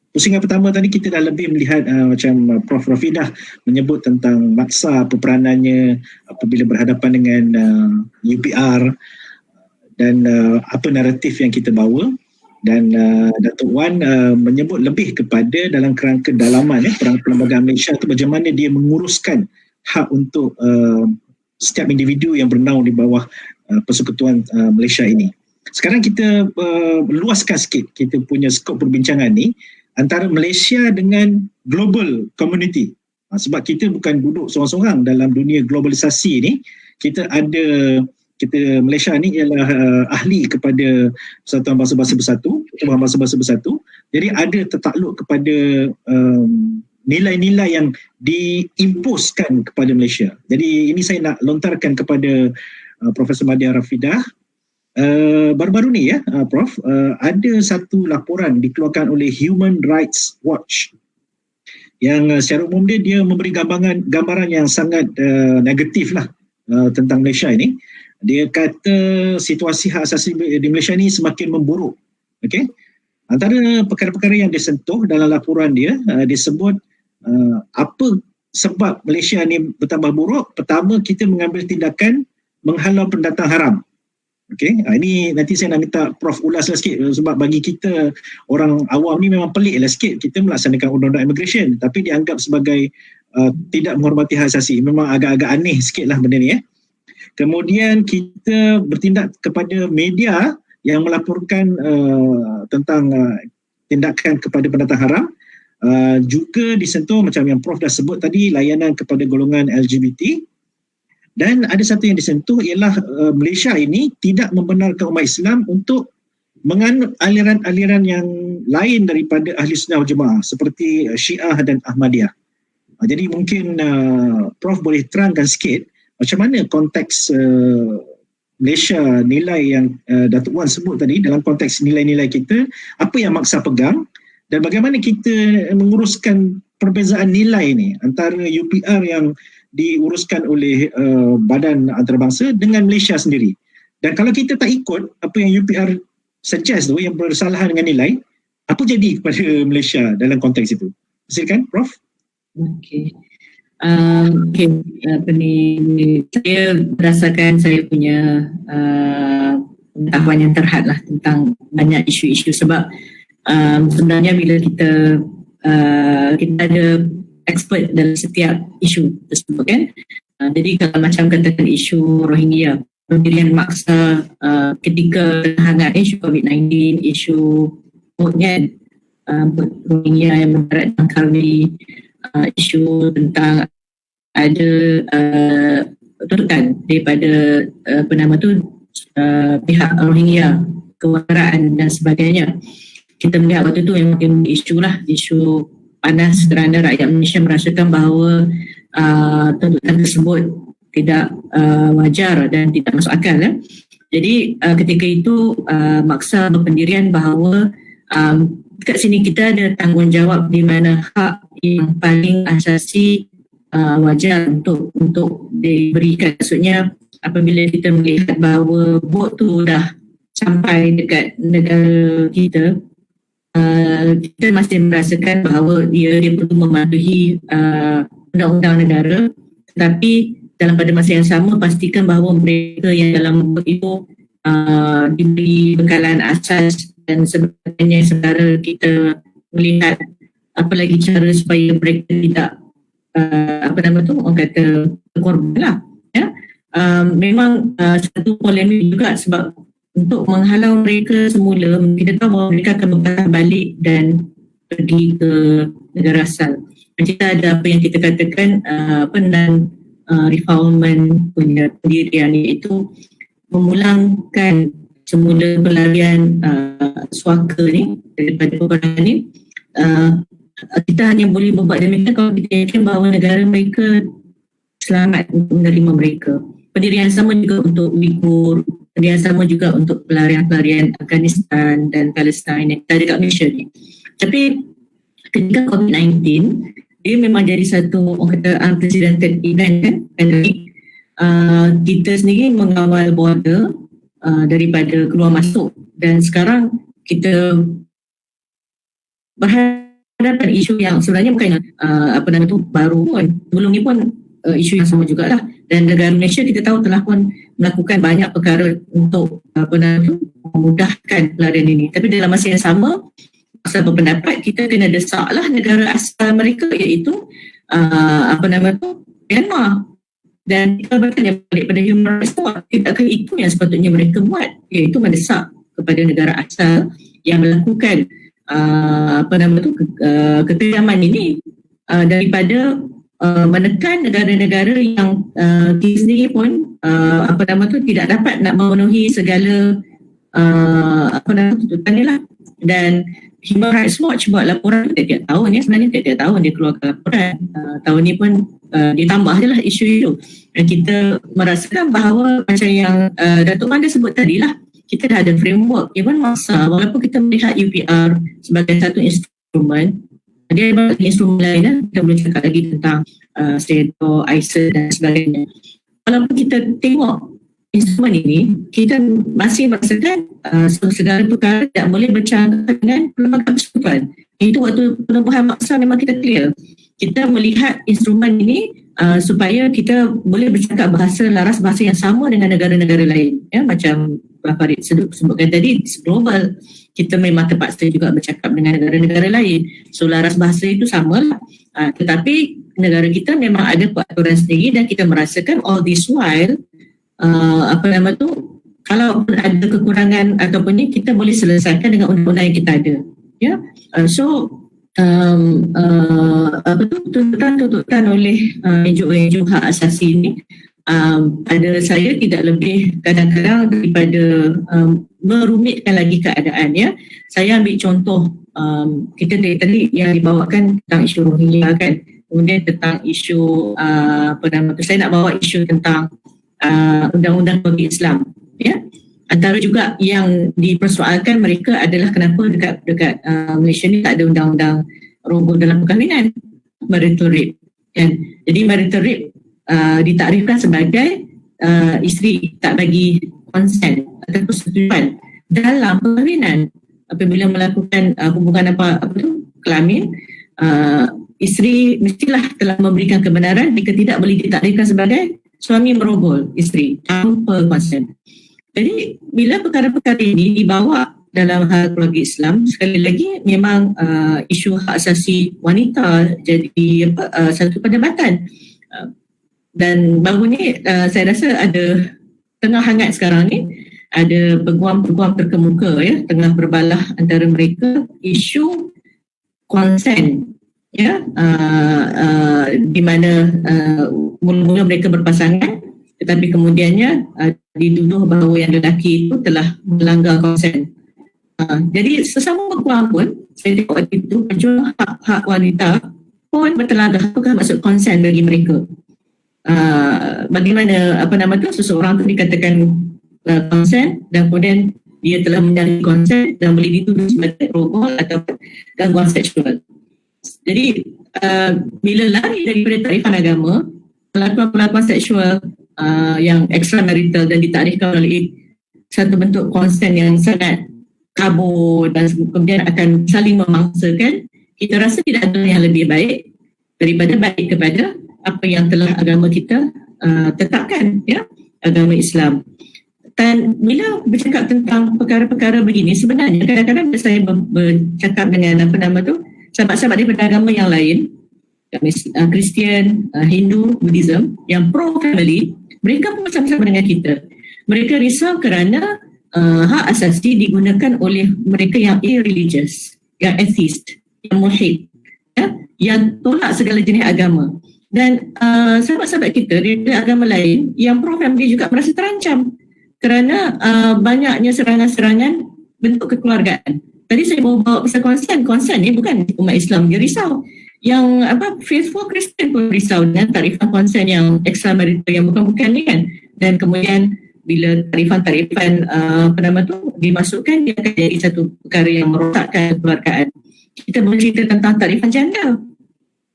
pusingan pertama tadi kita dah lebih melihat macam Prof. Rafidah menyebut tentang maksa peperanannya apabila berhadapan dengan UPR dan apa naratif yang kita bawa, dan Datuk Wan menyebut lebih kepada dalam kerangka dalaman perlembagaan Malaysia itu bagaimana dia menguruskan hak untuk setiap individu yang bernaung di bawah Persekutuan Malaysia ini. Sekarang kita luaskan sikit kita punya skop perbincangan ni antara Malaysia dengan global community. Sebab kita bukan duduk seorang-seorang dalam dunia globalisasi ni. Malaysia ni ialah ahli kepada Persatuan Bahasa-Bahasa Bersatu, Pertubuhan Bahasa-Bahasa Bersatu. Jadi ada tertakluk kepada nilai-nilai yang diimposkan kepada Malaysia. Jadi ini saya nak lontarkan kepada Profesor Madya Rafidah. Baru-baru ni Prof, ada satu laporan dikeluarkan oleh Human Rights Watch yang secara umum dia memberi gambaran yang sangat negatif lah tentang Malaysia ini. Dia kata situasi hak asasi di Malaysia ni semakin memburuk. Okay? Antara perkara-perkara yang disentuh dalam laporan dia, disebut apa sebab Malaysia ni bertambah buruk. Pertama, kita mengambil tindakan menghalau pendatang haram. Okay, ini nanti saya nak minta Prof ulaslah sikit sebab bagi kita orang awam ni memang pelik lah sikit. Kita melaksanakan undang-undang immigration tapi dianggap sebagai tidak menghormati hak asasi. Memang agak-agak aneh sikit lah benda ni. Kemudian kita bertindak kepada media yang melaporkan tentang tindakan kepada pendatang haram. Juga disentuh macam yang Prof dah sebut tadi, layanan kepada golongan LGBT. Dan ada satu yang disentuh ialah Malaysia ini tidak membenarkan umat Islam untuk menganut aliran-aliran yang lain daripada Ahli Sunnah wal Jemaah seperti Syiah dan Ahmadiyah. Jadi mungkin Prof boleh terangkan sikit macam mana konteks Malaysia, nilai yang Datuk Wan sebut tadi dalam konteks nilai-nilai kita, apa yang maksa pegang dan bagaimana kita menguruskan perbezaan nilai ni antara UPR yang diuruskan oleh Badan Antarabangsa dengan Malaysia sendiri. Dan kalau kita tak ikut apa yang UPR suggest tu yang bersalahan dengan nilai, apa jadi kepada Malaysia dalam konteks itu? Silakan Prof. Okey. Saya berdasarkan saya punya pengetahuan yang terhad lah tentang banyak isu-isu sebab sebenarnya bila kita ada expert dalam setiap isu tersebut kan. Jadi kalau macam katakan isu Rohingya, pendirian maksa ketika hangat isu COVID-19, isu kan, Rohingya yang mendarat di Langkawi, isu tentang ada tuntutan daripada pihak Rohingya, kewarganegaraan dan sebagainya. Kita melihat waktu itu yang isu panas kerana rakyat Malaysia merasakan bahawa tuntutan tersebut tidak wajar dan tidak masuk akal. Jadi ketika itu maksa berpendirian bahawa dekat sini kita ada tanggungjawab di mana hak yang paling asasi wajar untuk diberikan. Maksudnya apabila kita melihat bahawa bot tu dah sampai dekat negara kita, kita masih merasakan bahawa dia perlu mematuhi undang-undang negara, tetapi dalam pada masa yang sama pastikan bahawa mereka yang dalam bot itu diberi bekalan asas dan sebagainya. Sementara kita melihat apa lagi cara supaya mereka tidak orang kata korban lah. Memang satu polemik juga sebab untuk menghalau mereka semula, kita tahu bahawa mereka akan berpatah balik dan pergi ke negara asal. Kita ada apa yang kita katakan refoulement punya pendirian, iaitu memulangkan semula pelarian suaka ni daripada peperangan ni. Kita hanya boleh membuat demikian kalau kita yakin bahawa negara mereka selamat untuk menerima mereka. Pendirian sama juga untuk Uyghur, pendirian sama juga untuk pelarian-pelarian Afghanistan dan Palestin yang kita ada kat Malaysia ni. Tapi ketika COVID-19, dia memang jadi satu orang kata unprecedented event kan, pandemik. Kita sendiri mengawal border daripada keluar masuk, dan sekarang kita berhadapan isu yang sebenarnya bukan baru pun. Sebelum ni pun isu yang sama jugalah, dan negara Malaysia kita tahu telah pun melakukan banyak perkara untuk memudahkan pelarian ini. Tapi dalam masa yang sama, asal berpendapat kita kena desaklah negara asal mereka, iaitu Myanmar. Dan kita bertanya balik pada Human Rights Watch, tidakkah itu yang sepatutnya mereka buat, iaitu mendesak kepada negara asal yang melakukan kekejaman ini daripada menekan negara-negara yang kita sendiri pun tidak dapat nak memenuhi segala tuntutan ni lah. Dan Human Rights Watch buat laporan tiap-tiap tahun ya, sebenarnya tiap-tiap tahun dia keluarkan laporan. Tahun ni pun ditambah je lah isu itu. Dan kita merasakan bahawa macam yang Datuk Manda sebut tadi lah, kita dah ada framework. Even masa, walaupun kita melihat UPR sebagai satu instrumen, dia ada instrumen lain lah. Kita boleh cakap lagi tentang SEDO, ISA dan sebagainya. Walaupun kita tengok instrumen ini, kita masih merasakan segala perkara tidak boleh bercanggah dengan pelbagai persekutuan. Itu waktu penubuhan maksa memang kita clear. Kita melihat instrumen ini supaya kita boleh bercakap laras bahasa yang sama dengan negara-negara lain. Ya, macam Farid sebutkan tadi, global. Kita memang terpaksa juga bercakap dengan negara-negara lain. So laras bahasa itu sama lah. Tetapi negara kita memang ada peraturan sendiri, dan kita merasakan all this while kalau ada kekurangan ataupun ni, kita boleh selesaikan dengan undang-undang yang kita ada. Ya, tuntutan oleh NGO hak asasi ini pada saya tidak lebih kadang-kadang daripada merumitkan lagi keadaan, ya. Saya ambil contoh kita tadi yang dibawakan tentang isu Rohingya kan, kemudian tentang isu saya nak bawa isu tentang undang-undang bagi Islam, ya. Antara juga yang dipersoalkan mereka adalah kenapa dekat Malaysia ni tak ada undang-undang rogol dalam perkahwinan, marital rape kan. Jadi marital rape ditakdirkan sebagai isteri tak bagi konsen atau persetujuan dalam perkahwinan apabila melakukan hubungan kelamin. Isteri mestilah telah memberikan kebenaran, jika tidak boleh ditakdirkan sebagai suami merogol isteri tanpa konsen. Jadi bila perkara-perkara ini dibawa dalam hal keluarga Islam, sekali lagi memang isu hak asasi wanita jadi satu perdebatan. Dan baru ni saya rasa ada tengah hangat sekarang ni, ada peguam-peguam terkemuka, ya, tengah berbalah antara mereka isu konsen, ya, di mana mula-mula mereka berpasangan tetapi kemudiannya dituduh bahawa yang lelaki itu telah melanggar konsen. Jadi sesama peguam pun saya tengok waktu itu pejuang hak wanita pun bertelagah apakah maksud konsen bagi mereka. Bagaimana seseorang tu dikatakan konsen dan kemudian dia telah menyalahi konsen dan boleh dituduh sebagai rogol atau gangguan seksual. Jadi bila lari daripada tarifan agama, pelakuan-pelakuan seksual yang extramarital dan ditakdirkan oleh satu bentuk konsen yang sangat kabur dan kemudian akan saling memangsakan, kita rasa tidak ada yang lebih baik daripada baik kepada apa yang telah agama kita tetapkan, ya, agama Islam. Dan bila bercakap tentang perkara-perkara begini, sebenarnya kadang-kadang saya bercakap dengan sahabat-sahabat daripada agama yang lain, Kristian, Hindu, Buddhism yang pro-family, mereka pun sama-sama dengan kita. Mereka risau kerana hak asasi digunakan oleh mereka yang irreligious, yang atheist, yang mulhid, ya, yang tolak segala jenis agama. Dan sahabat-sahabat kita dari agama lain yang pro-family juga merasa terancam kerana banyaknya serangan-serangan bentuk kekeluargaan. Tadi saya bawa pasal konsen ni bukan umat Islam dia risau. Yang faithful Christian pun risau dengan tarifan konsen yang extramarital yang bukan-bukan ni kan. Dan kemudian bila tarifan dimasukkan, dia akan jadi satu perkara yang merosakkan kekeluargaan. Kita boleh cerita tentang tarifan janda.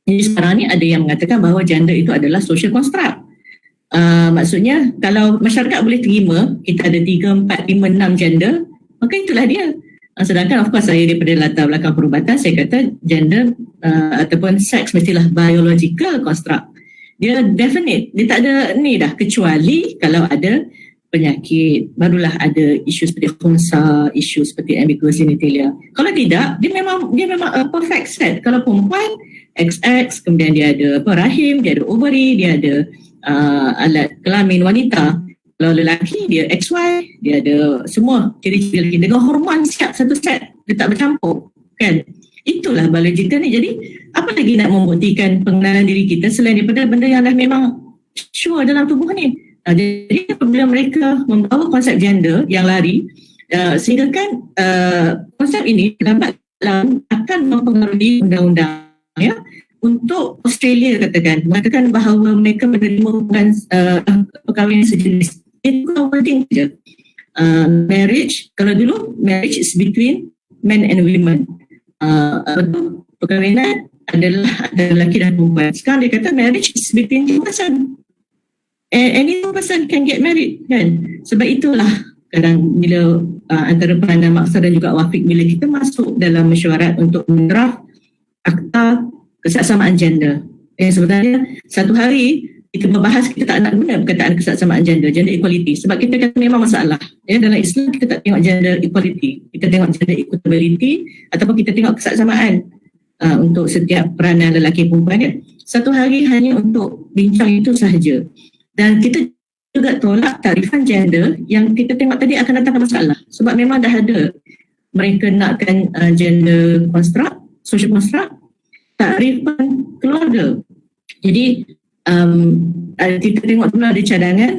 Jadi sekarang ni ada yang mengatakan bahawa janda itu adalah social construct. Maksudnya kalau masyarakat boleh terima kita ada 3, 4, 5, 6 janda, maka itulah dia. Sedangkan of course saya daripada latar belakang perubatan, saya kata gender ataupun seks mestilah biological construct. Dia definite, dia tak ada ni dah, kecuali kalau ada penyakit, barulah ada isu seperti khunsa, isu seperti ambiguous genitalia. Kalau tidak, dia memang a perfect set. Kalau perempuan XX, kemudian dia ada rahim, dia ada ovary, dia ada alat kelamin wanita. Kalau lelaki dia XY, dia ada semua ciri-ciri dengan hormon siap satu set, dia tak bercampur kan. Itulah biological ni. Jadi apa lagi nak membuktikan pengenalan diri kita selain daripada benda yang dah memang sure dalam tubuh ni. Jadi apabila mereka membawa konsep gender yang lari, sehingga kan konsep ini lambat laun akan mempengaruhi undang-undang, ya. Untuk Australia mengatakan bahawa mereka menerima hubungan perkahwinan sejenis. Itu bukan wording saja. Marriage, kalau dulu marriage is between men and women. Perkahwinan adalah lelaki dan perempuan. Sekarang dia kata marriage is between two person. Any two person can get married kan. Sebab itulah kadang bila antara peranan maksa dan juga wafik, bila kita masuk dalam mesyuarat untuk mendraft akta kesaksamaan gender, sebenarnya satu hari kita berbahas, kita tak nak guna perkataan kesaksamaan gender equality, sebab kita kata memang masalah, ya, dalam Islam kita tak tengok gender equality, kita tengok gender equitability ataupun kita tengok kesaksamaan untuk setiap peranan lelaki perempuan, ya. Satu hari hanya untuk bincang itu sahaja. Dan kita juga tolak tarifan gender yang kita tengok tadi akan datangkan masalah, sebab memang dah ada mereka nakkan gender construct, social construct, tarifan keluarga. Jadi kita tengok dulu ada cadangan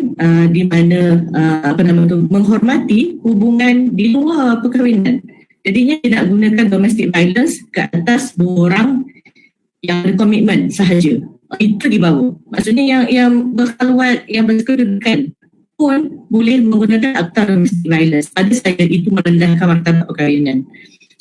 di mana menghormati hubungan di luar perkahwinan. Jadinya tidak gunakan domestic violence ke atas dua orang yang berkomitmen sahaja. Itu di bawah. Maksudnya yang berkhalwat, yang berkedudukan pun boleh menggunakan akta domestic violence. Pada saya itu merendahkan martabat perkahwinan.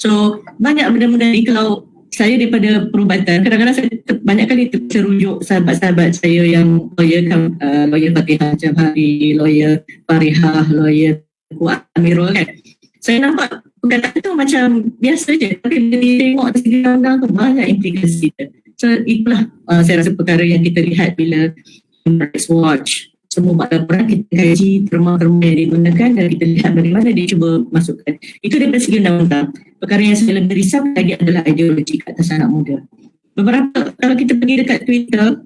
So banyak benda-benda ni kalau saya daripada perubatan, kadang-kadang saya banyak kali terujuk sahabat-sahabat saya yang lawyer Fatihah Jabhari, lawyer Farihah, lawyer Kuat Amirul kan. Saya nampak perkataan itu macam biasa je, tapi bila tengok atas segi undang tu banyak implikasi dia. So itulah saya rasa perkara yang kita lihat bila Human Rights Watch semua buat laporan, kita kaji terma-terma yang digunakan dan kita lihat bagaimana dia cuba masukkan. Itu daripada segi undang-undang. Perkara yang saya lebih risau lagi adalah ideologi ke atas anak muda. Beberapa, kalau kita pergi dekat Twitter,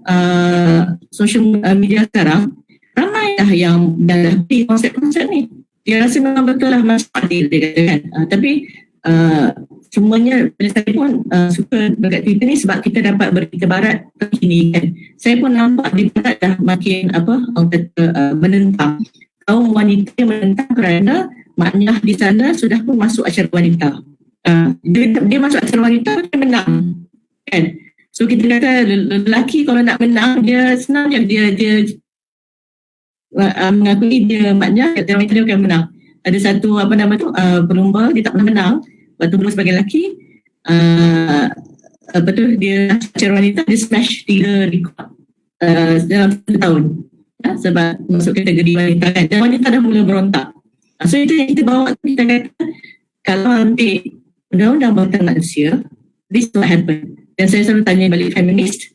social media sekarang, ramai dah yang dah beli konsep-konsep ni. Dia rasa memang betul lah masuk adil dia katakan. Tapi semuanya, saya pun suka dekat Twitter ni sebab kita dapat berita barat terkini kan. Saya pun nampak di barat dah makin menentang. Kaum wanita yang menentang kerana maknah di sana sudah pun masuk acara wanita. Dia masuk acara wanita, dia menang kan. So kita kata lelaki kalau nak menang, dia senang je, dia mengakui dia maknah acara wanita dia akan menang. Ada satu pelumba, dia tak pernah menang. Waktu dulu sebagai lelaki, dia acara wanita, dia smash 3 rekod dalam 1 tahun. Sebab masuk kategori wanita kan. Dan wanita dah mula berontak. So itu yang kita bawa, kita kata kalau ambil undang-undang bautan manusia, this what happen. Dan saya selalu tanya balik feminis,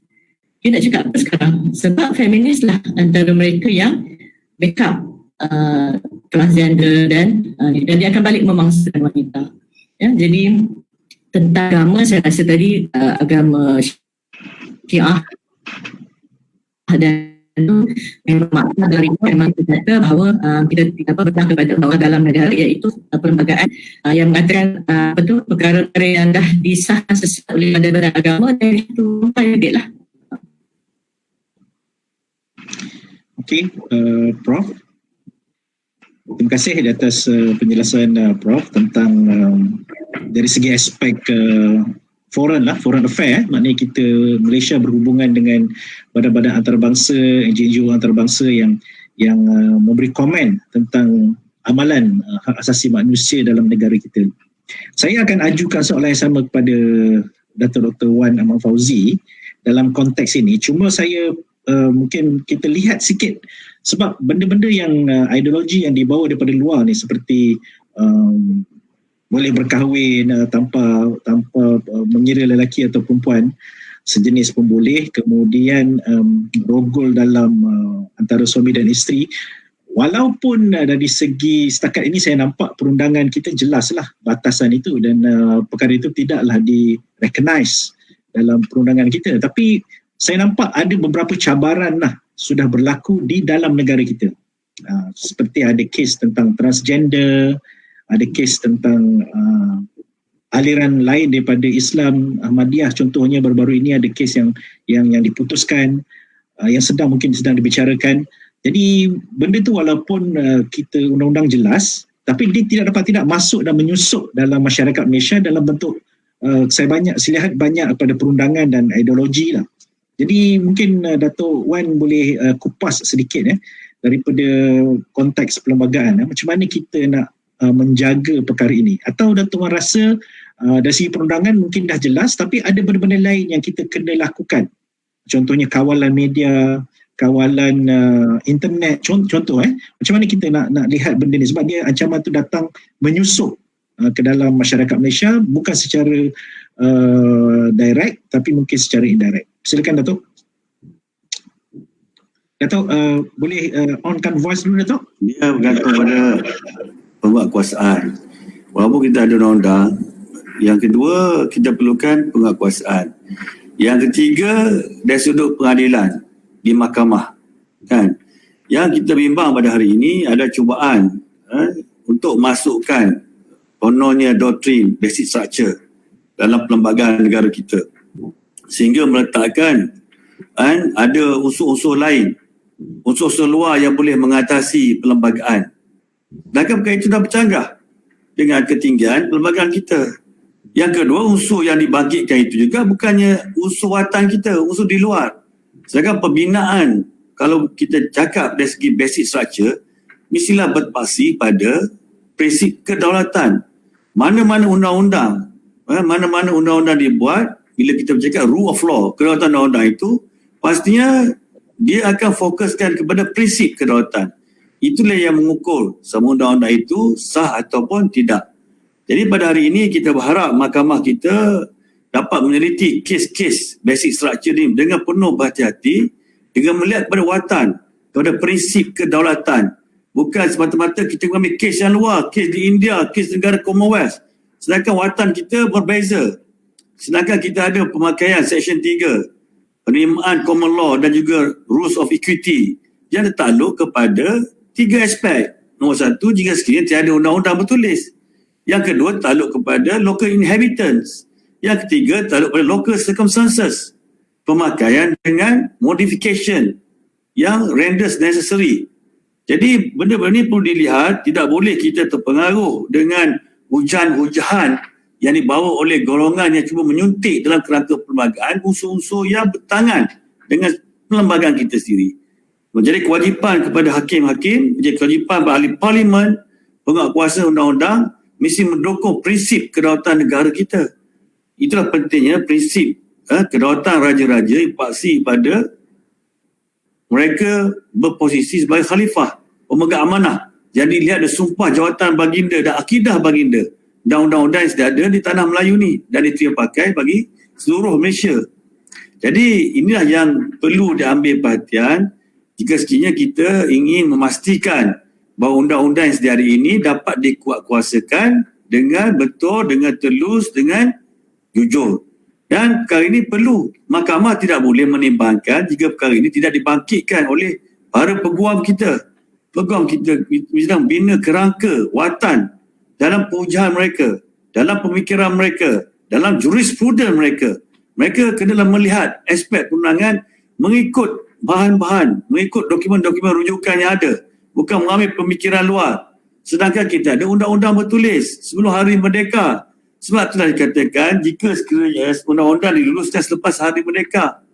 dia nak cakap apa sekarang? Sebab feminis lah antara mereka yang backup transgender dan dia akan balik memangsakan wanita. Ya, jadi tentang agama, saya rasa tadi agama Syiah dan memang makna dari memang kita kata bahawa kita bertang kepada bahawa dalam negara iaitu perlembagaan yang mengatakan betul perkara-perkara yang dah disahkan sesuai oleh badan agama dan itu edit lah. Okey, Prof. Terima kasih di atas penjelasan Prof tentang dari segi aspek foreign affair, maknanya kita Malaysia berhubungan dengan badan-badan antarabangsa, NGO antarabangsa yang memberi komen tentang amalan hak asasi manusia dalam negara kita. Saya akan ajukan soalan yang sama kepada Dato' Dr. Wan Ahmad Fauzi dalam konteks ini. Cuma saya mungkin kita lihat sikit sebab benda-benda yang ideologi yang dibawa daripada luar ni seperti boleh berkahwin tanpa mengira lelaki atau perempuan sejenis pun boleh, kemudian rogol dalam antara suami dan isteri. Walaupun dari segi setakat ini saya nampak perundangan kita jelaslah batasan itu dan perkara itu tidaklah di-recognize dalam perundangan kita, tapi saya nampak ada beberapa cabaran lah sudah berlaku di dalam negara kita. Seperti ada kes tentang transgender, ada kes tentang aliran lain daripada Islam Ahmadiyah, contohnya baru-baru ini ada kes yang diputuskan, yang mungkin sedang dibicarakan. Jadi benda tu walaupun kita undang-undang jelas, tapi dia tidak masuk dan menyusup dalam masyarakat Malaysia dalam bentuk saya lihat banyak pada perundangan dan ideologi lah. Jadi mungkin Dato' Wan boleh kupas sedikit daripada konteks perlembagaan, macam mana kita nak menjaga perkara ini, atau Dato' Wan rasa dari segi perundangan mungkin dah jelas tapi ada benda-benda lain yang kita kena lakukan, contohnya kawalan media, kawalan internet, contoh macam mana kita nak lihat benda ni, sebab dia ancaman tu datang menyusup ke dalam masyarakat Malaysia bukan secara direct tapi mungkin secara indirect. Silakan Dato'. Dato' boleh onkan voice dulu Dato'? Dia bergantung pada penguatkuasaan. Walaupun kita ada undang-undang, yang kedua kita perlukan penguatkuasaan. Yang ketiga dari sudut pengadilan di mahkamah kan. Yang kita bimbang pada hari ini ada cubaan untuk masukkan kononnya doktrin basic structure dalam perlembagaan negara kita, sehingga meletakkan ada unsur-unsur lain, unsur-unsur luar yang boleh mengatasi perlembagaan. Sedangkan perkara itu dah bercanggah dengan ketinggian perlembagaan kita. Yang kedua, unsur yang dibangkitkan itu juga bukannya unsur watan kita, unsur di luar. Sedangkan pembinaan, kalau kita cakap dari segi basic structure, mestilah berpaksi pada prinsip kedaulatan. Mana-mana undang-undang dibuat, bila kita bercakap rule of law, kedaulatan undang-undang itu, pastinya dia akan fokuskan kepada prinsip kedaulatan. Itulah yang mengukur sama undang-undang itu sah ataupun tidak. Jadi pada hari ini kita berharap mahkamah kita dapat meneliti kes-kes basic structure ni dengan penuh berhati-hati, dengan melihat kepada watan, kepada prinsip kedaulatan. Bukan semata-mata kita mengambil kes yang luar, kes di India, kes negara Commonwealth. Sedangkan watan kita berbeza. Sedangkan kita ada pemakaian Section 3, penerimaan common law dan juga rules of equity yang tertakluk kepada 3 aspek. Nombor 1, jika sekiranya tiada undang-undang bertulis. Yang kedua, takluk kepada local inhabitants. Yang ketiga, takluk kepada local circumstances. Pemakaian dengan modification yang renders necessary. Jadi benda-benda ini perlu dilihat, tidak boleh kita terpengaruh dengan hujan-hujahan yang dibawa oleh golongan yang cuba menyuntik dalam kerangka perlembagaan unsur-unsur yang bertangan dengan perlembagaan kita sendiri. Menjadi kewajipan kepada hakim-hakim, menjadi kewajipan kepada ahli parlimen, penguatkuasa undang-undang, mesti mendukung prinsip kedaulatan negara kita. Itulah pentingnya prinsip kedaulatan raja-raja yang paksi pada mereka berposisi sebagai khalifah, pemegang amanah. Jadi lihat ada sumpah jawatan baginda dan akidah baginda dan undang-undang yang sudah ada di tanah Melayu ni, dan itu yang pakai bagi seluruh Malaysia. Jadi inilah yang perlu diambil perhatian jika sekiranya kita ingin memastikan bahawa undang-undang yang sedia hari ini dapat dikuatkuasakan dengan betul, dengan telus, dengan jujur. Dan perkara ini perlu, mahkamah tidak boleh menimbangkan jika perkara ini tidak dibangkitkan oleh para peguam kita. Peguam kita sedang bina kerangka watan dalam perujahan mereka, dalam pemikiran mereka, dalam jurisprudens mereka. Mereka kena melihat aspek perundangan mengikut bahan-bahan, mengikut dokumen-dokumen rujukan yang ada. Bukan mengambil pemikiran luar. Sedangkan kita ada undang-undang bertulis sebelum Hari Merdeka. Sebab itulah dikatakan jika sekiranya undang-undang diluluskan selepas Hari Merdeka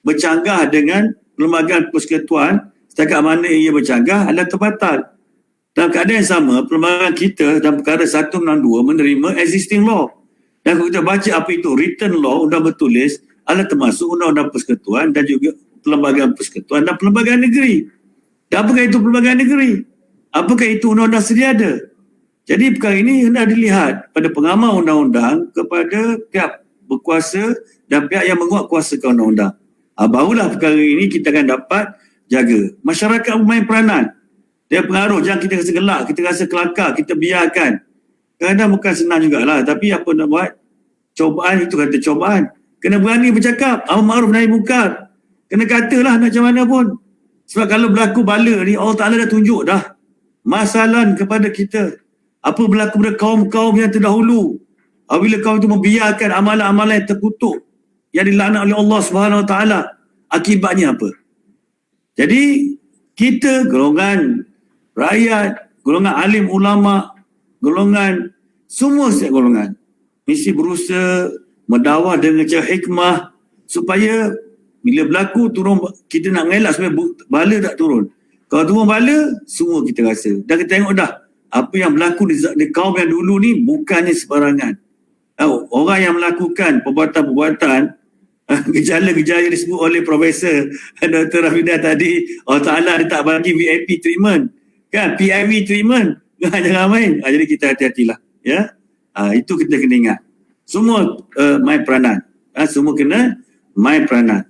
bercanggah dengan perlembagaan persekutuan, setakat mana ia bercanggah adalah terbatal. Dalam keadaan yang sama, perlembagaan kita dalam perkara 162 menerima existing law. Dan kalau kita baca apa itu written law, undang bertulis, adalah termasuk undang-undang persekutuan dan juga perlembagaan persekutuan dan perlembagaan negeri. Dan apakah itu perlembagaan negeri? Apakah itu undang-undang sedia ada? Jadi perkara ini hendak dilihat pada pengamal undang-undang kepada pihak berkuasa dan pihak yang menguatkuasakan undang-undang. Barulah perkara ini kita akan dapat jaga. Masyarakat bermain peranan. Dia pengaruh, jangan kita rasa gelak, kita rasa kelakar, kita biarkan. Kadang-kadang bukan senang jugalah, tapi apa nak buat? Cobaan itu kata cobaan. Kena berani bercakap, amar ma'ruf nahi munkar. Kena katalah macam mana pun. Sebab kalau berlaku bala ni, Allah Ta'ala dah tunjuk dah masalah kepada kita. Apa berlaku pada kaum-kaum yang terdahulu. Apabila kaum itu membiarkan amalan-amalan yang terkutuk, yang dilaknat oleh Allah Subhanahu Wa Ta'ala. Akibatnya apa? Jadi, kita golongan rakyat, golongan alim ulama, golongan, semua setiap golongan, mesti berusaha mendakwah dengan cara hikmah supaya bila berlaku turun, kita nak mengelak supaya bala tak turun. Kalau turun bala, semua kita rasa. Dan kita tengok dah, apa yang berlaku di kaum yang dulu ni bukannya sebarangan. Orang yang melakukan perbuatan-perbuatan, gejala-gejala yang disebut oleh Profesor Dr. Rafidah tadi, Allah Ta'ala dia tak bagi VIP treatment. Kan, PIV treatment. Jangan main. Jadi kita hati-hatilah. Ya? Itu kita kena ingat. Semua main peranan. Semua kena main peranan.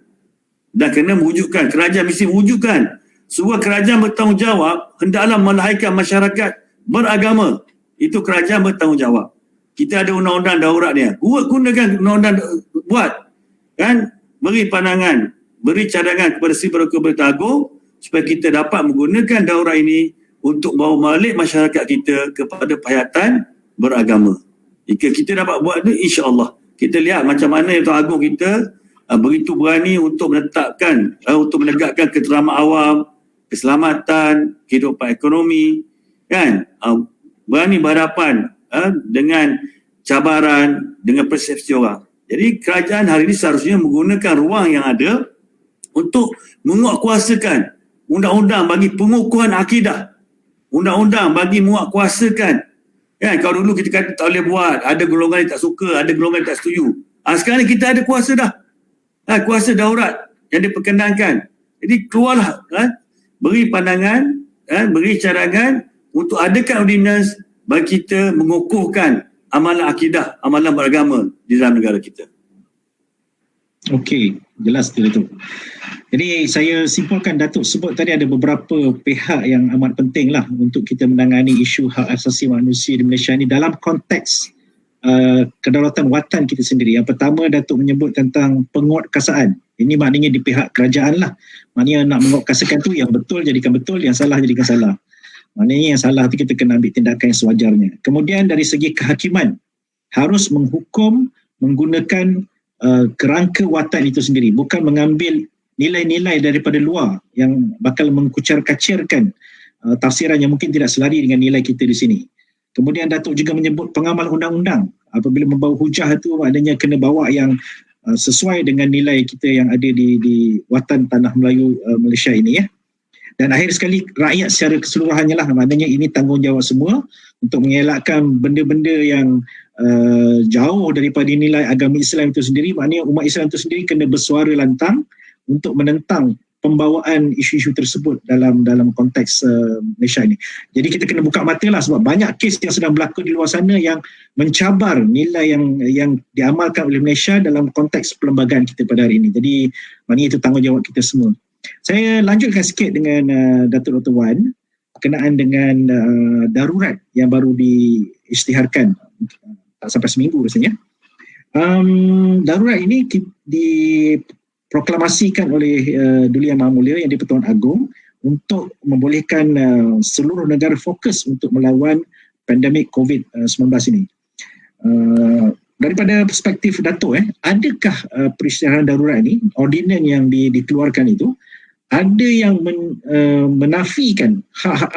Dan kena mewujudkan, kerajaan mesti mewujudkan sebuah kerajaan bertanggungjawab hendaklah melahirkan masyarakat beragama. Itu kerajaan bertanggungjawab. Kita ada undang-undang daurat dia. Gunakan undang-undang buat. Kan? Beri pandangan, beri cadangan kepada si Pertuan Agong supaya kita dapat menggunakan daurat ini untuk bawa balik masyarakat kita kepada perhayatan beragama. Jika kita dapat buat itu, insya-Allah. Kita lihat macam mana Tuan Agong kita begitu berani untuk menetapkan, untuk menegakkan keteraman awam, keselamatan, kehidupan ekonomi, kan? Berani berhadapan dengan cabaran, dengan persepsi orang. Jadi kerajaan hari ini seharusnya menggunakan ruang yang ada untuk menguatkuasakan undang-undang bagi pengukuhan akidah, undang-undang bagi menguatkuasakan. Kan, kalau dulu kita kata tak boleh buat, ada golongan yang tak suka, ada golongan yang tak setuju. Sekarang kita ada kuasa dah. Kuasa daurat yang diperkenankan. Jadi keluarlah, beri pandangan, beri cadangan untuk adakan ordinance bagi kita mengukuhkan amalan akidah, amalan beragama di dalam negara kita. Okey, jelas itu. Jadi saya simpulkan Datuk sebut tadi ada beberapa pihak yang amat penting lah untuk kita menangani isu hak asasi manusia di Malaysia ni dalam konteks kedaulatan watan kita sendiri. Yang pertama Datuk menyebut tentang penguatkuasaan. Ini maknanya di pihak kerajaan lah. Maknanya nak menguatkuasakan tu yang betul jadikan betul, yang salah jadikan salah. Maknanya yang salah tu kita kena ambil tindakan yang sewajarnya. Kemudian dari segi kehakiman, harus menghukum menggunakan kerangka watan itu sendiri, bukan mengambil nilai-nilai daripada luar yang bakal mengkucar-kacirkan tafsiran yang mungkin tidak selari dengan nilai kita di sini. Kemudian Datuk juga menyebut pengamal undang-undang. Apabila membawa hujah itu maknanya kena bawa yang sesuai dengan nilai kita yang ada di watan tanah Melayu Malaysia ini, ya. Dan akhir sekali rakyat secara keseluruhannya lah, maknanya ini tanggungjawab semua untuk mengelakkan benda-benda yang jauh daripada nilai agama Islam itu sendiri. Maknanya umat Islam itu sendiri kena bersuara lantang untuk menentang pembawaan isu-isu tersebut dalam konteks Malaysia ini. Jadi kita kena buka mata lah, sebab banyak kes yang sedang berlaku di luar sana yang mencabar nilai yang diamalkan oleh Malaysia dalam konteks perlembagaan kita pada hari ini. Jadi maknanya itu tanggungjawab kita semua. Saya lanjutkan sikit dengan Datuk Dr. Wan berkenaan dengan darurat yang baru diisytiharkan tak sampai seminggu rasanya. Darurat ini diproklamasikan oleh Duli Yang Maha Mulia yang di-Pertuan Agong untuk membolehkan seluruh negara fokus untuk melawan pandemik COVID-19 ini. Daripada perspektif Datuk, adakah peristiharaan darurat ini, ordinan yang dikeluarkan itu, ada yang menafikan hak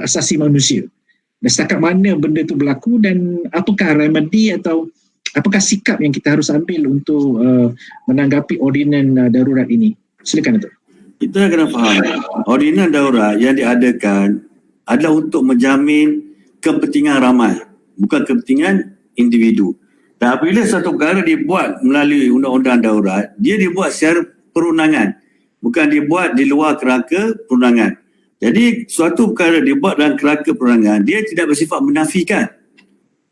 asasi manusia? Dan setakat mana benda itu berlaku dan apakah remedi atau apakah sikap yang kita harus ambil untuk menanggapi ordinan darurat ini? Silakan Datuk. Kita kena faham, ordinan darurat yang diadakan adalah untuk menjamin kepentingan ramai, bukan kepentingan individu. Dan apabila satu perkara dibuat melalui undang-undang darurat, dia dibuat secara perundangan, bukan dibuat di luar kerangka perundangan. Jadi suatu perkara dibuat dalam kerangka perundangan, dia tidak bersifat menafikan.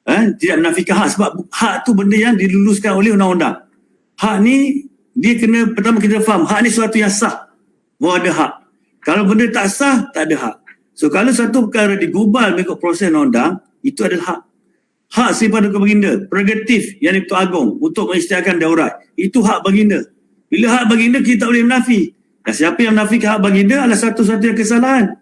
Tidak menafikan hak, sebab hak tu benda yang diluluskan oleh undang-undang. Hak ni, dia kena, pertama kita faham, hak ni suatu yang sah, bahawa ada hak. Kalau benda tak sah, tak ada hak. So kalau satu perkara digubal mengikut proses undang-undang, itu adalah hak. Hak Sri-Paduka Baginda, prerogatif yang di-Pertuan Agong untuk mengisytiharkan darurat, itu hak baginda. Bila hak baginda, kita tak boleh menafi. Dan siapa yang menafikan hak baginda adalah satu-satunya kesalahan.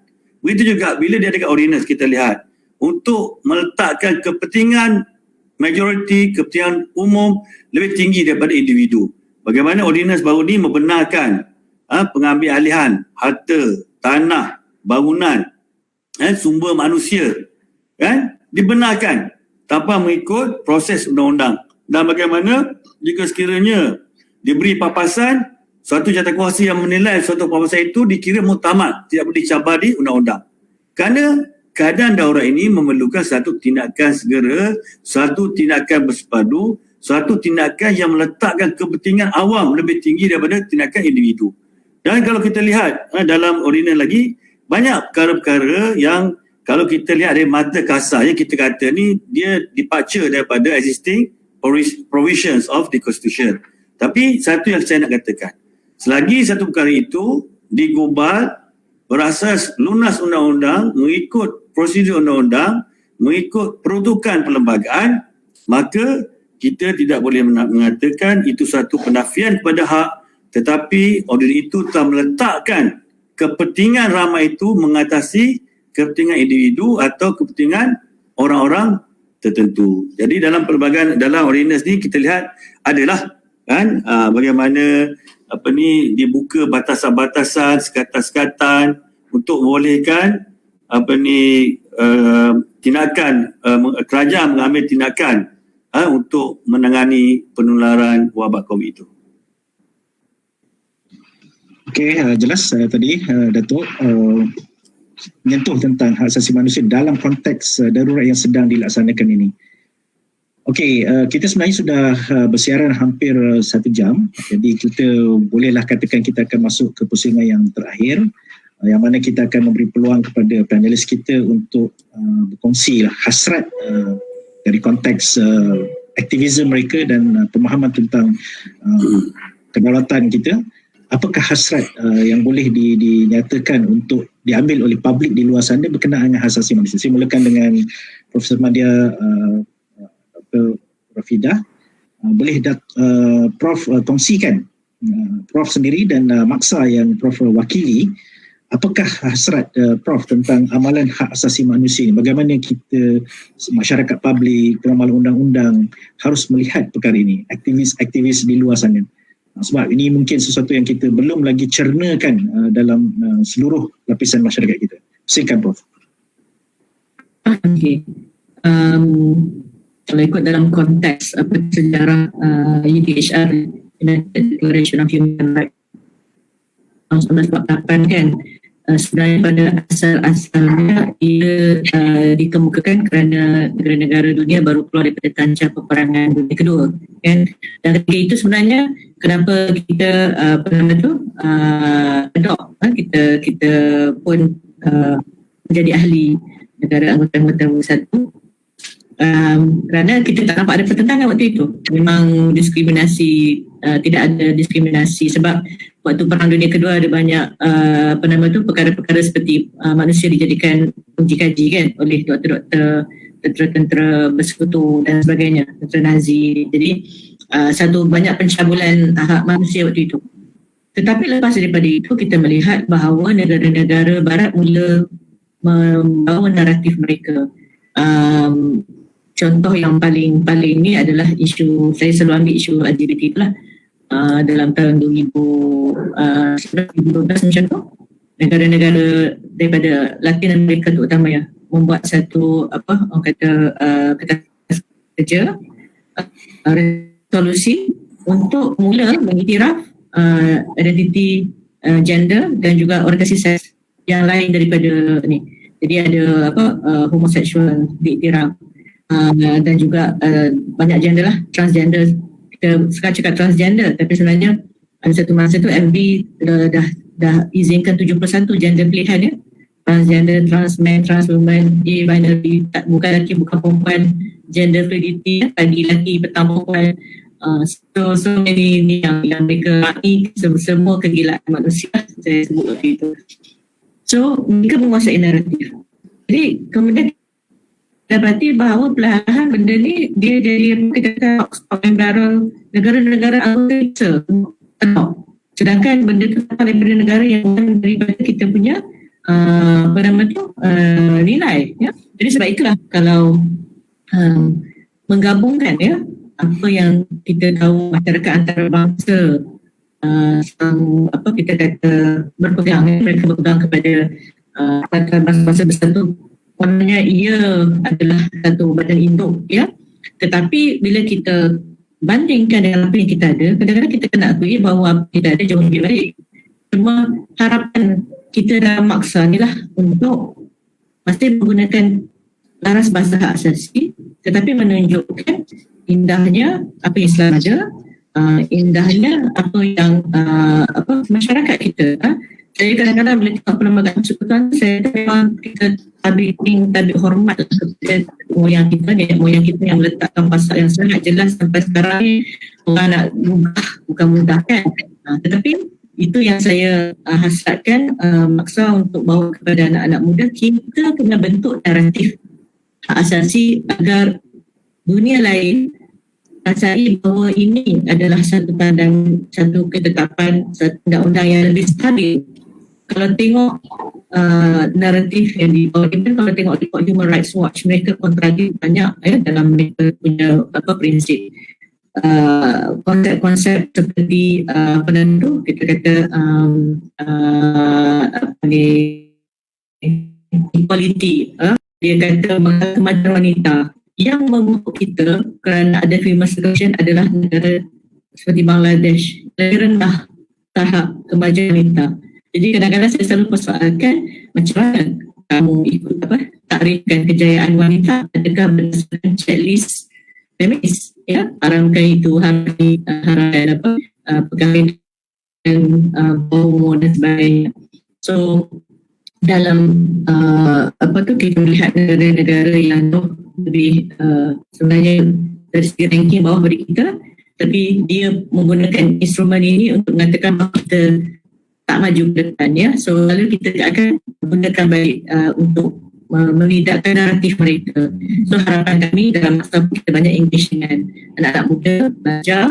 Begitu juga bila dia ada ordinance, kita lihat untuk meletakkan kepentingan majoriti, kepentingan umum lebih tinggi daripada individu. Bagaimana ordinance baru ni membenarkan pengambil alihan harta, tanah, bangunan, sumber manusia, dibenarkan tanpa mengikut proses undang-undang. Dan bagaimana jika sekiranya diberi papasan, suatu jawatankuasa yang menilai suatu papasan itu dikira muktamad, tidak boleh dicabar di undang-undang. Kerana keadaan darurat ini memerlukan satu tindakan segera, satu tindakan bersepadu, suatu tindakan yang meletakkan kepentingan awam lebih tinggi daripada tindakan individu. Dan kalau kita lihat dalam ordinans lagi, banyak perkara-perkara yang kalau kita lihat dari mata kasar yang kita kata ni, dia departure daripada existing provisions of the Constitution. Tapi satu yang saya nak katakan, selagi satu perkara itu digubal berasas lunas undang-undang, mengikut prosedur undang-undang, mengikut peruntukan perlembagaan, maka kita tidak boleh mengatakan itu satu penafian kepada hak, tetapi order itu telah meletakkan kepentingan ramai itu mengatasi kepentingan individu atau kepentingan orang-orang tertentu. Jadi dalam pelbagai dalam ordinance ni kita lihat adalah kan, bagaimana dibuka batasan-batasan, sekatan-sekatan untuk membolehkan tindakan, kerajaan mengambil tindakan untuk menangani penularan wabak COVID itu. Okey, jelas tadi Datuk menyentuh tentang hak asasi manusia dalam konteks darurat yang sedang dilaksanakan ini. Okey, kita sebenarnya sudah bersiaran hampir 1 jam. Jadi kita bolehlah katakan kita akan masuk ke pusingan yang terakhir, yang mana kita akan memberi peluang kepada panelis kita untuk berkongsi hasrat dari konteks aktivisme mereka dan pemahaman tentang kedaulatan kita. Apakah hasrat yang boleh dinyatakan untuk diambil oleh publik di luar sana berkenaan dengan hak asasi manusia? Saya mulakan dengan Profesor Madya Dr. Rafidah. Boleh Prof kongsikan Prof sendiri dan maksa yang Prof wakili, apakah hasrat Prof tentang amalan hak asasi manusia ini? Bagaimana kita, masyarakat publik, peramal undang-undang harus melihat perkara ini, aktivis-aktivis di luar sana? Sebab ini mungkin sesuatu yang kita belum lagi cernakan dalam seluruh lapisan masyarakat kita. Silakan Prof. Okey. Kalau ikut dalam konteks sejarah UDHR, United Declaration of Human Rights tahun 1948 kan, sebenarnya pada asal-asalnya ia dikemukakan kerana negara-negara dunia baru keluar daripada kancah peperangan dunia kedua kan. Dan ketika itu sebenarnya kenapa kita adopt, kita pun menjadi ahli negara anggota bersatu, kerana kita tak nampak ada pertentangan waktu itu. Memang diskriminasi, tidak ada diskriminasi sebab waktu Perang Dunia Kedua ada banyak perkara-perkara seperti manusia dijadikan uji kaji kan oleh doktor-doktor, tentera bersekutu dan sebagainya, tentera Nazi. Jadi satu banyak pencabulan hak manusia waktu itu. Tetapi lepas daripada itu kita melihat bahawa negara-negara barat mula membawa naratif mereka. Contoh yang paling ni adalah isu, saya selalu ambil isu LGBT itulah. Dalam tahun 2012 macam tu, negara-negara daripada Latin Amerika terutama ya membuat satu orang kata kerja resolusi untuk mula mengiktiraf identiti gender dan juga orientasi seks yang lain daripada ni. Jadi ada homoseksual diiktiraf, dan juga banyak gender lah, transgender. Kita sekarang cakap transgender, tapi sebenarnya ada satu masa tu MB dah izinkan 71 gender pilihan ya. Transgender, trans man, trans woman, binary, bukan lelaki, bukan perempuan, gender fluidity, pagi lelaki, petang perempuan. So many ni yang mereka ni semua kegilaan manusia, saya sebut waktu itu. So mereka menguasai naratif. Jadi kemudian dapati bahawa perlahan benda ni dia jadi kita stock and barrel negara-negara anggota sedangkan benda tu daripada negara yang daripada kita punya nilai ya. Jadi sebab itulah kalau menggabungkan ya apa yang kita tahu masyarakat antarabangsa kita kata berpegang, mereka berpegang kepada bangsa-bangsa bersatu. Maknanya ia adalah satu badan induk ya. Tetapi bila kita bandingkan dengan apa yang kita ada, kadang-kadang kita kena akui bahawa apa kita ada jauh lebih baik. Cuma harapan kita dalam maksa ni lah untuk masih menggunakan laras bahasa hak asasi, tetapi menunjukkan indahnya apa yang Islam ada, indahnya apa yang masyarakat kita. Saya kadang-kadang bila tengok perlembagaan persekutuan, saya memang kita tabik hormat kepada moyang kita, nenek moyang kita yang meletakkan pasal yang sangat jelas sampai sekarang ni orang nak bukan mudah kan. Tetapi itu yang saya hasratkan, maksa untuk bawa kepada anak-anak muda, kita kena bentuk naratif hak asasi agar dunia lain rasai bahawa ini adalah satu ketetapan, satu undang-undang yang lebih stabil. Kalau tengok naratif yang dibawa, kalau tengok report Human Rights Watch, mereka kontradik banyak dalam mereka punya prinsip. konsep-konsep seperti penentu, kita kata equality, dia kata kemajuan wanita. Yang memukul kita kerana ada female segregation adalah negara seperti Bangladesh, lebih rendah tahap kemajuan wanita. Jadi kadang-kadang saya selalu persoalkan macam mana kamu ikut takrifkan kejayaan wanita, adakah berdasarkan checklist feminis, ya, haramkan itu, haramkan perkahwinan homo dan sebagainya. So dalam kita melihat negara-negara yang lebih sebenarnya dari segi ranking bawah dari kita, tapi dia menggunakan instrumen ini untuk mengatakan bahawa kita tak maju ke depan, ya. So lalu kita akan menggunakan balik untuk memindahkan naratif mereka. So harapan kami dalam masa kita banyak engage dengan anak-anak muda, belajar,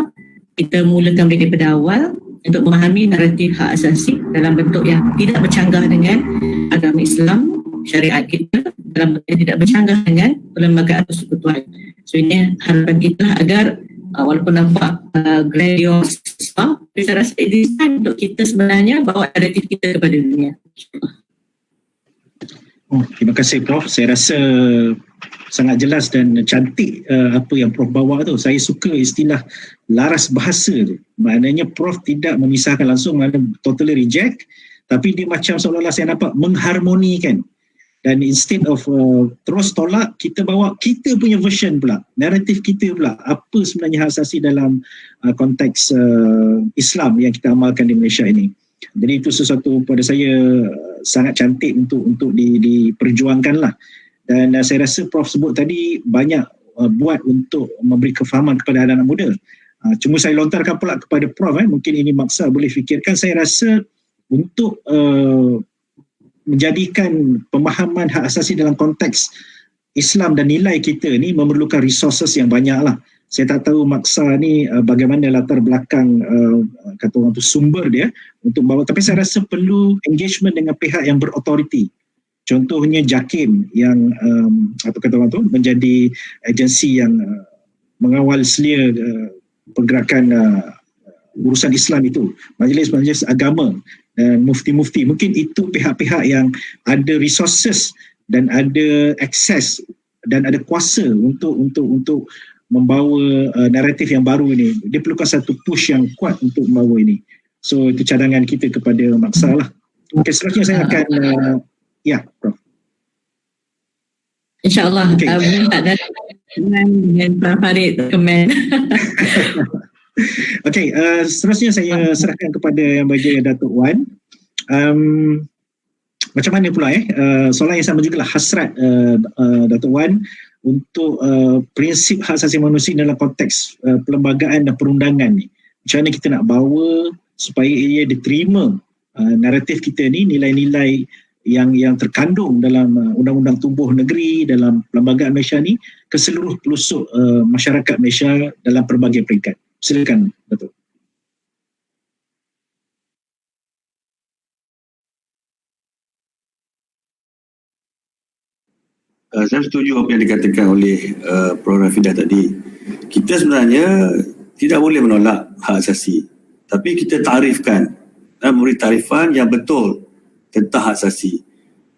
kita mulakan daripada awal untuk memahami naratif hak asasi dalam bentuk yang tidak bercanggah dengan agama Islam, syariat kita, dalam bentuk yang tidak bercanggah dengan perlembagaan persekutuan. So ini harapan kita agar walaupun nampak grandiose, tapi saya rasa it is time untuk kita sebenarnya bawa naratif kita kepada dunia. Terima kasih Prof. Saya rasa sangat jelas dan cantik apa yang Prof bawa tu. Saya suka istilah laras bahasa tu. Maknanya Prof tidak memisahkan langsung, maknanya totally reject, tapi dia macam seolah-olah saya nampak mengharmonikan. Dan instead of terus tolak, kita bawa kita punya version pula, naratif kita pula, apa sebenarnya hak asasi dalam konteks Islam yang kita amalkan di Malaysia ini. Jadi itu sesuatu pada saya sangat cantik untuk diperjuangkan lah. Dan saya rasa Prof sebut tadi banyak buat untuk memberi kefahaman kepada anak-anak muda. Cuma saya lontarkan pula kepada Prof, mungkin ini maksa boleh fikirkan. Saya rasa untuk menjadikan pemahaman hak asasi dalam konteks Islam dan nilai kita ni memerlukan resources yang banyak lah. Saya tak tahu maksa ni bagaimana latar belakang kata orang tu sumber dia untuk bawa, tapi saya rasa perlu engagement dengan pihak yang berautoriti. Contohnya JAKIM yang apa kata orang tu menjadi agensi yang mengawal selia pergerakan urusan Islam itu, majlis-majlis agama dan mufti-mufti. Mungkin itu pihak-pihak yang ada resources dan ada akses dan ada kuasa untuk membawa naratif yang baru ini. Dia perlukan satu push yang kuat untuk membawa ini. So itu cadangan kita kepada maksa lah. Okay, seterusnya saya akan Prof. InsyaAllah tak ada dengan Prof Farid komen. Okay, seterusnya saya serahkan kepada Yang Berjaya Datuk Wan. Macam mana pula soalan yang sama jugalah, hasrat Datuk Wan untuk prinsip hak asasi manusia dalam konteks perlembagaan dan perundangan ni. Macam mana kita nak bawa supaya ia diterima naratif kita ni, nilai-nilai yang terkandung dalam Undang-Undang Tubuh Negeri, dalam perlembagaan Malaysia ni ke seluruh pelosok masyarakat Malaysia dalam pelbagai peringkat. Silakan Datuk. Saya setuju apa yang dikatakan oleh Prof Rafidah tadi. Kita sebenarnya tidak boleh menolak hak asasi, tapi kita tarifkan dan memberi tarifan yang betul tentang hak asasi.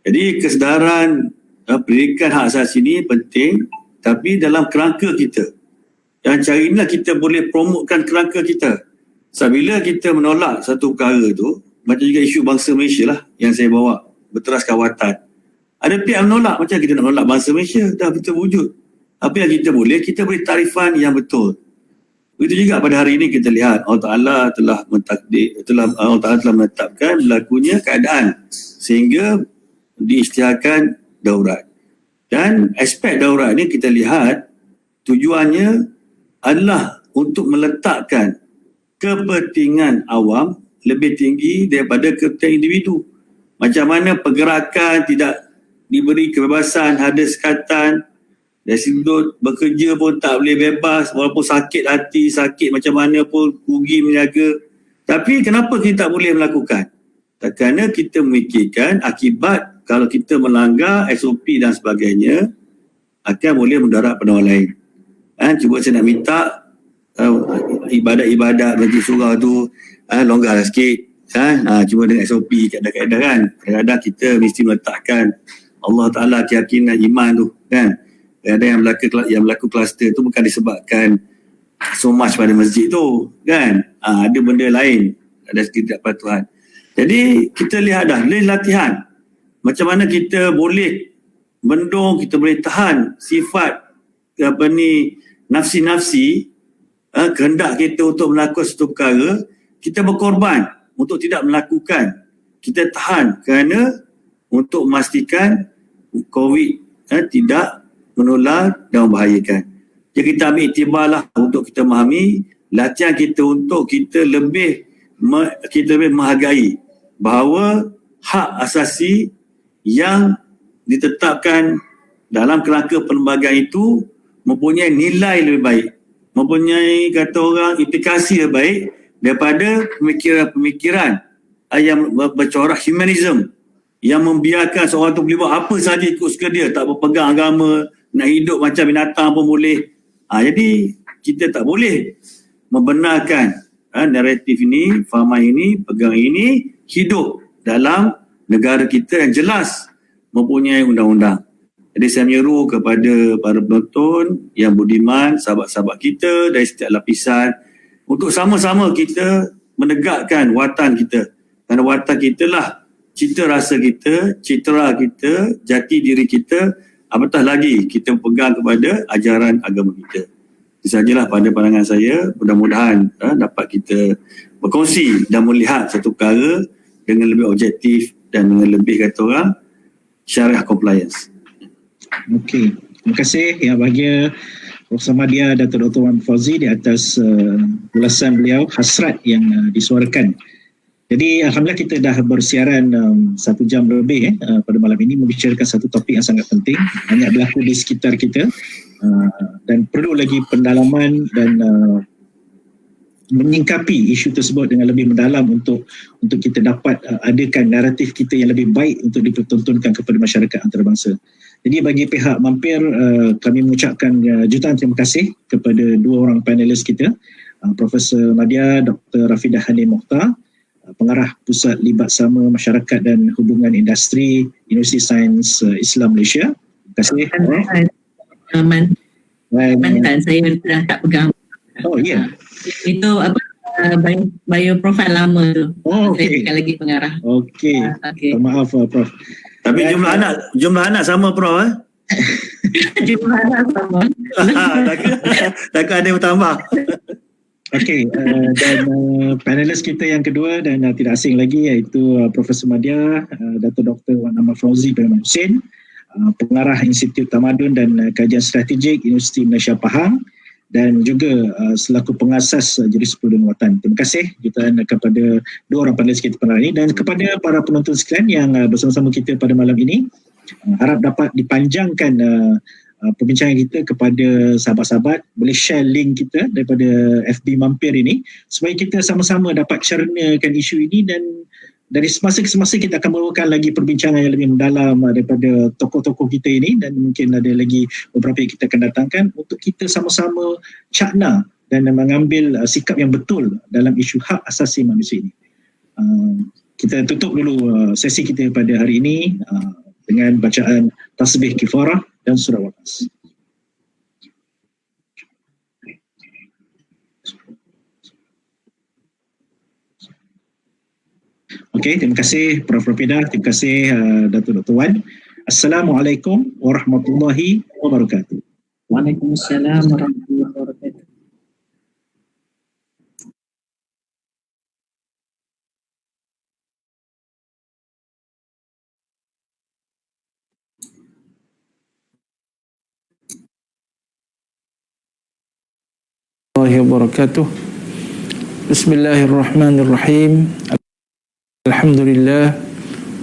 Jadi kesedaran pendidikan hak asasi ini penting, tapi dalam kerangka kita. Dan cara inilah kita boleh promotkan kerangka kita. Sebab bila kita menolak satu perkara tu, macam juga isu bangsa Malaysia lah yang saya bawa, berteras kawatan. Ada pihak menolak, macam kita nak menolak bangsa Malaysia, dah betul wujud. Apa yang kita beri tarifan yang betul. Begitu juga pada hari ini kita lihat Allah Ta'ala telah menetapkan berlakunya keadaan sehingga diisytiharkan daurat. Dan aspek daurat ini kita lihat tujuannya adalah untuk meletakkan kepentingan awam lebih tinggi daripada kepentingan individu. Macam mana pergerakan tidak diberi kebebasan, ada sekatan, dari sudut bekerja pun tak boleh bebas, walaupun sakit hati, sakit macam mana pun, rugi meniaga. Tapi kenapa kita tak boleh melakukan? Kerana kita memikirkan akibat kalau kita melanggar SOP dan sebagainya akan boleh mudarat pada orang lain. Cuba saya nak minta ibadat-ibadat bagi surah tu longgar sikit kan, cuma dengan SOP kaedah-kaedah kan. Kadang-kadang kita mesti meletakkan Allah Ta'ala keyakinan iman tu kan. Kadang-kadang yang berlaku kluster tu bukan disebabkan so much pada masjid tu kan, ada benda lain, ada ketidakpatuhan. Jadi kita lihat dah latihan macam mana kita boleh bendung, kita boleh tahan sifat nafsi-nafsi, kehendak kita untuk melakukan satu perkara, kita berkorban untuk tidak melakukan, kita tahan kerana untuk memastikan COVID tidak menular dan membahayakan. Jadi kita ambil iktibarlah untuk kita memahami latihan kita untuk kita lebih menghargai bahawa hak asasi yang ditetapkan dalam kerangka perlembagaan itu mempunyai nilai lebih baik, mempunyai kata orang implikasi lebih baik daripada pemikiran-pemikiran yang bercorak humanism, yang membiarkan seorang tu boleh buat apa sahaja ikut suka dia, tak berpegang agama, nak hidup macam binatang pun boleh. Jadi kita tak boleh membenarkan naratif ini, fahaman ini, pegang ini hidup dalam negara kita yang jelas mempunyai undang-undang. Jadi saya menyeru kepada para penonton yang budiman, sahabat-sahabat kita dari setiap lapisan untuk sama-sama kita menegakkan watan kita. Kerana watan kita lah cita rasa kita, citra kita, jati diri kita, apatah lagi kita pegang kepada ajaran agama kita. Itu sajalah pada pandangan saya. Mudah-mudahan dapat kita berkongsi dan melihat satu perkara dengan lebih objektif dan dengan lebih kata orang syariah compliance. Okey, terima kasih Yang Bahagia Profesor Madya Dato' Dr. Wan Fauzi di atas ulasan beliau, hasrat yang disuarakan. Jadi Alhamdulillah kita dah bersiaran 1 jam lebih pada malam ini membicarakan satu topik yang sangat penting, banyak berlaku di sekitar kita dan perlu lagi pendalaman dan menyingkapi isu tersebut dengan lebih mendalam untuk kita dapat adakan naratif kita yang lebih baik untuk dipertontonkan kepada masyarakat antarabangsa. Jadi bagi pihak Mampir, kami mengucapkan jutaan terima kasih kepada 2 orang panelis kita, Profesor Madya Dr. Rafidah Hanim Mokhtar, Pengarah Pusat Libat Sama Masyarakat dan Hubungan Industri Universiti Sains Islam Malaysia. Terima kasih. Mantan saya dah tak pegang. Oh ya. Itu bio profile lama tu. Okey. Saya bukan lagi pengarah. Okey. Maaf Prof. Tapi jumlah anak sama Prof. Jumlah anak sama. Takkan ada yang bertambah. Okey, dan panelis kita yang kedua dan tidak asing lagi iaitu Profesor Madya Dato' Dr. Wan Ahmad Fauzi bin Hussein, Pengarah Institut Tamadun dan Kajian Strategik Universiti Malaysia Pahang dan juga selaku pengasas Majlis Perlindungan Watan. Terima kasih jutaan kepada 2 orang panelis kita pada hari ini dan kepada para penonton sekalian yang bersama-sama kita pada malam ini. Harap dapat dipanjangkan perbincangan kita kepada sahabat-sahabat, boleh share link kita daripada FB Mampir ini supaya kita sama-sama dapat cernakan isu ini dan dari semasa ke semasa kita akan membawakan lagi perbincangan yang lebih mendalam daripada tokoh-tokoh kita ini dan mungkin ada lagi beberapa yang kita akan datangkan untuk kita sama-sama cakna dan mengambil sikap yang betul dalam isu hak asasi manusia ini. Kita tutup dulu sesi kita pada hari ini dengan bacaan tasbih kifarah dan surah Wanas. Okey, terima kasih Prof. Rafidah, terima kasih Dato' Dr. Wan. Assalamualaikum warahmatullahi wabarakatuh. Waalaikumsalam warahmatullahi wabarakatuh. Wabarakatuh. Bismillahirrahmanirrahim. Alhamdulillah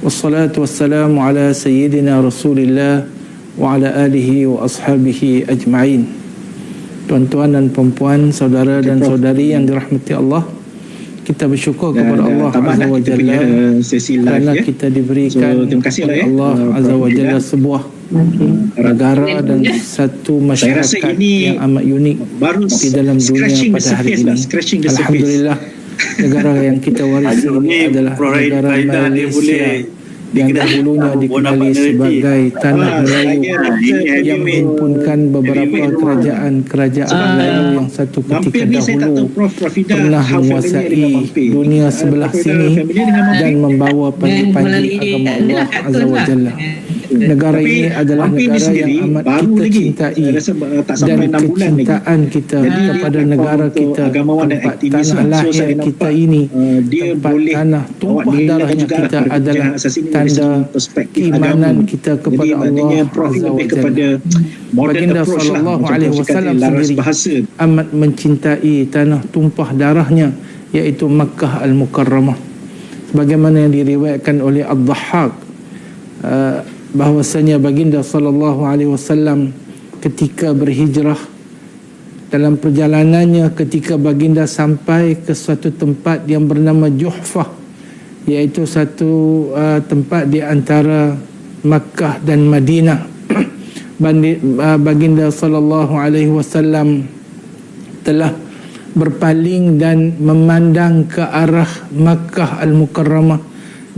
wassalatu wassalamu ala sayyidina Rasulillah wa ala alihi wa ashabihi ajma'in. Tuan-tuan dan puan-puan, saudara dan saudari yang dirahmati Allah, kita bersyukur kepada Allah Azza wa Jalla kerana kita diberikan oleh Allah Azza wa Jalla sebuah negara dan satu Saya rasa masyarakat ini yang amat unik baru di dalam dunia scratching the pada hari surface ini. lah, scratching the surface. Alhamdulillah, negara yang kita warisi ini adalah negara Malaysia yang dahulunya dikenali sebagai tanah Melayu yang menghimpunkan beberapa kerajaan Melayu yang satu ketika dahulu pernah menguasai dunia sebelah sini dan membawa panji-panji agama Allah Azza wa Jalla. Negara ini adalah negara yang amat kita cintai dan kecintaan kita kepada negara kita, tempat tanah lahir kita ini, tempat tanah tumpah darahnya kita adalah tanda keimanan kita kepada Allah Azza wa Jalla. Baginda sallallahu alaihi wasallam sendiri amat mencintai tanah tumpah darahnya, iaitu Makkah Al-Mukarramah. Sebagaimana yang diriwayatkan oleh Ad-Dhahhak, bahwasanya baginda sallallahu alaihi wasallam ketika berhijrah, dalam perjalanannya ketika baginda sampai ke suatu tempat yang bernama Juhfah, iaitu satu tempat di antara Makkah dan Madinah, baginda sallallahu alaihi wasallam telah berpaling dan memandang ke arah Makkah Al-Mukarramah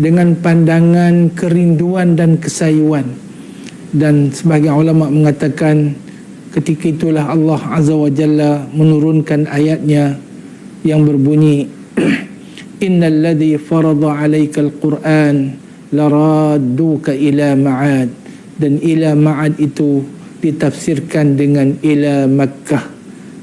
dengan pandangan kerinduan dan kesayuan. Dan sebagian ulama mengatakan ketika itulah Allah Azza wa Jalla menurunkan ayatnya yang berbunyi innal ladzi farada 'alaikal Qur'an laradduka ila ma'ad, dan ila ma'ad itu ditafsirkan dengan ila Makkah.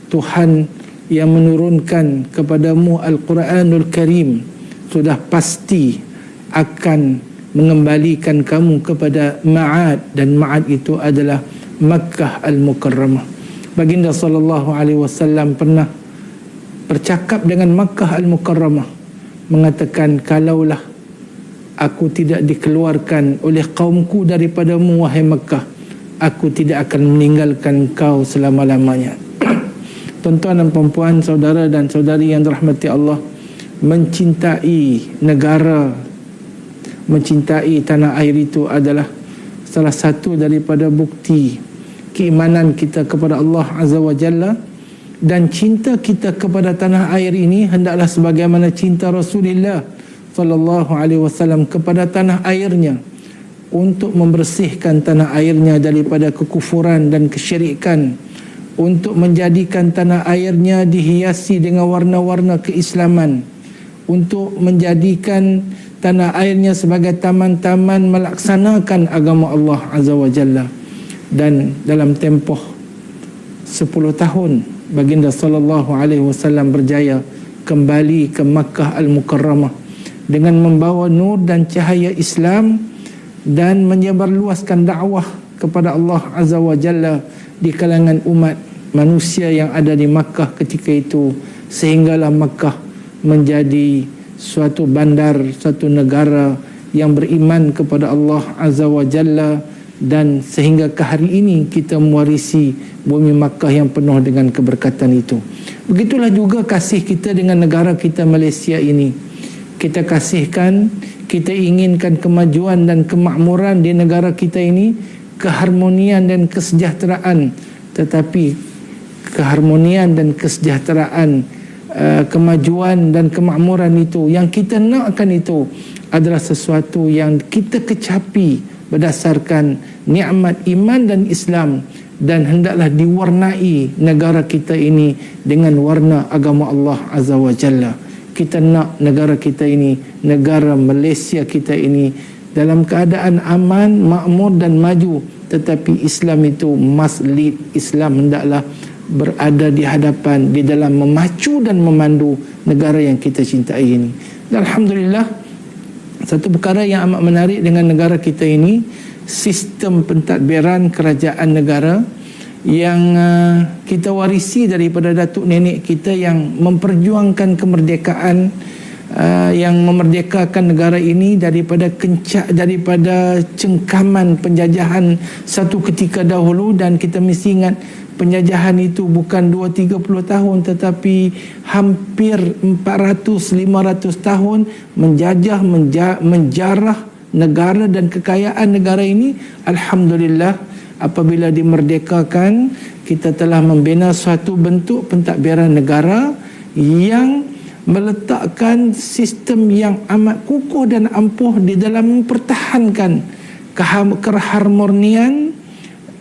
Tuhan yang menurunkan kepadamu Al-Quranul Karim sudah pasti akan mengembalikan kamu kepada Ma'ad, dan Ma'ad itu adalah Makkah Al-Mukarramah. Baginda sallallahu alaihi wasallam pernah bercakap dengan Makkah Al-Mukarramah, mengatakan, kalaulah aku tidak dikeluarkan oleh kaumku daripadamu wahai Makkah, aku tidak akan meninggalkan kau selama-lamanya. Tuan-tuan dan puan-puan, saudara dan saudari yang dirahmati Allah, mencintai negara, mencintai tanah air itu adalah salah satu daripada bukti keimanan kita kepada Allah Azza wa Jalla, dan cinta kita kepada tanah air ini hendaklah sebagaimana cinta Rasulullah sallallahu alaihi wasallam kepada tanah airnya, untuk membersihkan tanah airnya daripada kekufuran dan kesyirikan, untuk menjadikan tanah airnya dihiasi dengan warna-warna keislaman, untuk menjadikan tanah airnya sebagai taman-taman melaksanakan agama Allah Azza wa Jalla. Dan dalam tempoh 10 tahun baginda sallallahu alaihi wasallam berjaya kembali ke Makkah Al-Mukarramah dengan membawa nur dan cahaya Islam dan menyebarluaskan dakwah kepada Allah Azza wa Jalla di kalangan umat manusia yang ada di Makkah ketika itu, sehinggalah Makkah menjadi suatu bandar, suatu negara yang beriman kepada Allah Azza wa Jalla, dan sehingga ke hari ini kita mewarisi bumi Makkah yang penuh dengan keberkatan itu. Begitulah juga kasih kita dengan negara kita Malaysia ini. Kita kasihkan, kita inginkan kemajuan dan kemakmuran di negara kita ini, keharmonian dan kesejahteraan. Tetapi keharmonian dan kesejahteraan, kemajuan dan kemakmuran itu, yang kita nakkan itu adalah sesuatu yang kita kecapi berdasarkan nikmat iman dan Islam, dan hendaklah diwarnai negara kita ini dengan warna agama Allah Azza wa Jalla. Kita nak negara kita ini, negara Malaysia kita ini, dalam keadaan aman, makmur dan maju. Tetapi Islam itu must lead. Islam hendaklah berada di hadapan, di dalam memacu dan memandu negara yang kita cintai ini. Dan alhamdulillah, satu perkara yang amat menarik dengan negara kita ini, sistem pentadbiran kerajaan negara yang kita warisi daripada datuk nenek kita yang memperjuangkan kemerdekaan, yang memerdekakan negara ini daripada daripada cengkaman penjajahan satu ketika dahulu. Dan kita mesti ingat, penjajahan itu bukan 2-30 tahun, tetapi hampir 400-500 tahun menjajah, menjarah negara dan kekayaan negara ini, alhamdulillah apabila dimerdekakan, kita telah membina suatu bentuk pentadbiran negara yang meletakkan sistem yang amat kukuh dan ampuh di dalam mempertahankan keharmonian,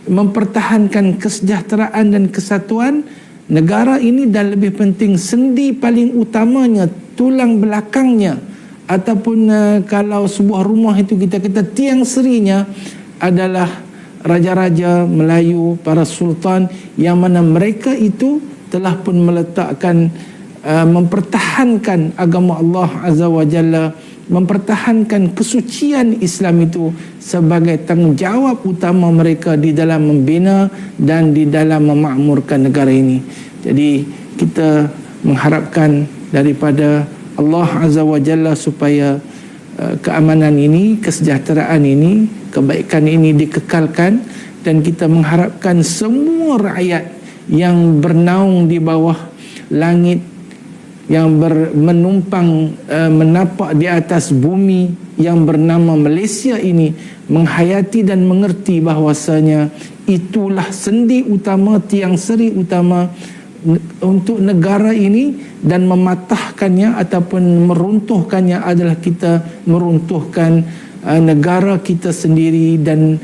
mempertahankan kesejahteraan dan kesatuan negara ini, dan lebih penting sendi paling utamanya, tulang belakangnya, ataupun kalau sebuah rumah itu kita kata tiang serinya adalah raja-raja Melayu, para sultan, yang mana mereka itu telah pun meletakkan mempertahankan agama Allah Azza wa Jalla, mempertahankan kesucian Islam itu sebagai tanggungjawab utama mereka di dalam membina dan di dalam memakmurkan negara ini. Jadi kita mengharapkan daripada Allah Azza wa Jalla supaya keamanan ini, kesejahteraan ini, kebaikan ini dikekalkan, dan kita mengharapkan semua rakyat yang bernaung di bawah langit, yang menumpang menapak di atas bumi yang bernama Malaysia ini, menghayati dan mengerti bahawasanya itulah sendi utama, tiang seri utama untuk negara ini, dan mematahkannya ataupun meruntuhkannya adalah kita meruntuhkan negara kita sendiri. Dan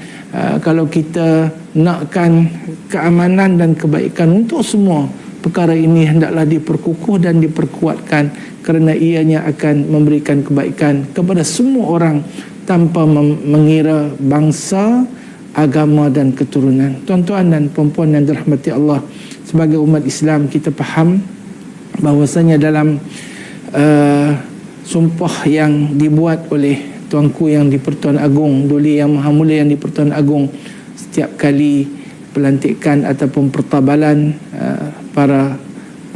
kalau kita nakkan keamanan dan kebaikan untuk semua, perkara ini hendaklah diperkukuh dan diperkuatkan, kerana ianya akan memberikan kebaikan kepada semua orang tanpa mengira bangsa, agama dan keturunan. Tuan-tuan dan puan-puan yang dirahmati Allah, sebagai umat Islam kita faham bahawasanya dalam sumpah yang dibuat oleh Tuanku yang di-Pertuan Agong, Duli Yang Maha Mulia yang di-Pertuan Agong, setiap kali pelantikan ataupun pertabalan para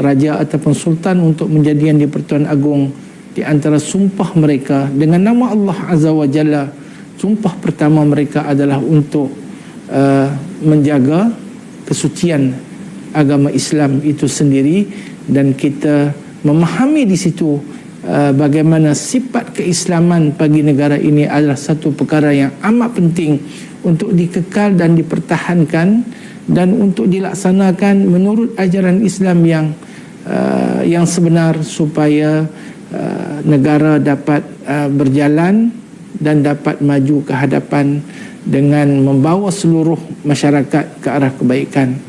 raja ataupun sultan untuk menjadi yang di-Pertuan Agong, di antara sumpah mereka dengan nama Allah Azza wa Jalla, sumpah pertama mereka adalah untuk menjaga kesucian agama Islam itu sendiri. Dan kita memahami di situ bagaimana sifat keislaman bagi negara ini adalah satu perkara yang amat penting untuk dikekal dan dipertahankan, dan untuk dilaksanakan menurut ajaran Islam yang sebenar, supaya negara dapat berjalan dan dapat maju ke hadapan dengan membawa seluruh masyarakat ke arah kebaikan.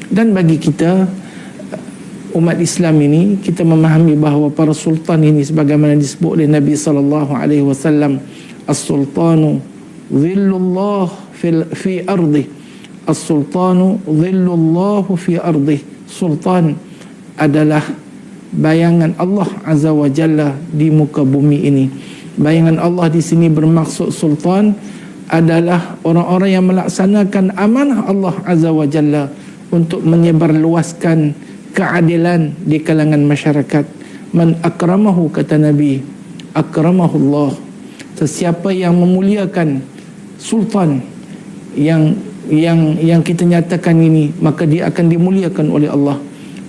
Dan bagi kita umat Islam ini, kita memahami bahawa para sultan ini sebagaimana disebut oleh Nabi SAW, as-sultanu dhillullah fi ardi, as-sultanu dhillullah fi ardi. Sultan adalah bayangan Allah Azza wa Jalla di muka bumi ini. Bayangan Allah di sini bermaksud sultan adalah orang-orang yang melaksanakan amanah Allah Azza wa Jalla untuk menyebarluaskan keadilan di kalangan masyarakat. Man akramahu, kata Nabi, akramahullah. Sesiapa yang memuliakan sultan yang kita nyatakan ini, maka dia akan dimuliakan oleh Allah.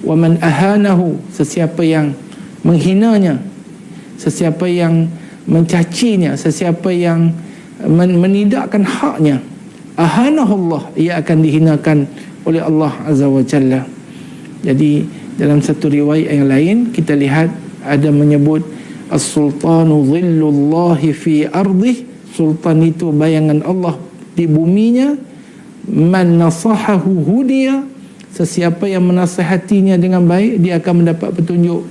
Wa man ahanahu, sesiapa yang menghinanya, sesiapa yang mencacinya, sesiapa yang menidakkan haknya, ahanahullah, ia akan dihinakan oleh Allah Azza wa Jalla. Jadi dalam satu riwayat yang lain kita lihat ada menyebut as-sultanu dhillullahi fi ardih, sultan itu bayangan Allah di buminya. Man nasahahu hudiya, sesiapa yang menasihatinya dengan baik dia akan mendapat petunjuk.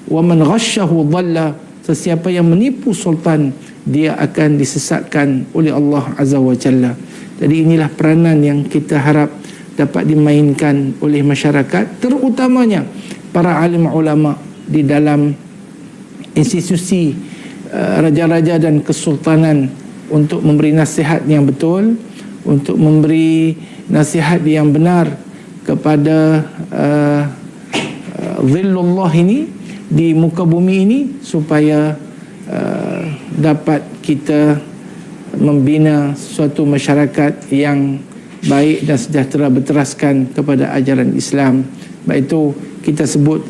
Wa man ghasyahu dhalla, sesiapa yang menipu sultan dia akan disesatkan oleh Allah Azza wa Jalla. Jadi inilah peranan yang kita harap dapat dimainkan oleh masyarakat, terutamanya para alim ulama di dalam institusi raja-raja dan kesultanan, untuk memberi nasihat yang betul, untuk memberi nasihat yang benar kepada zillullah ini di muka bumi ini, supaya dapat kita membina suatu masyarakat yang baik dan sejahtera berteraskan kepada ajaran Islam. Baik itu kita sebut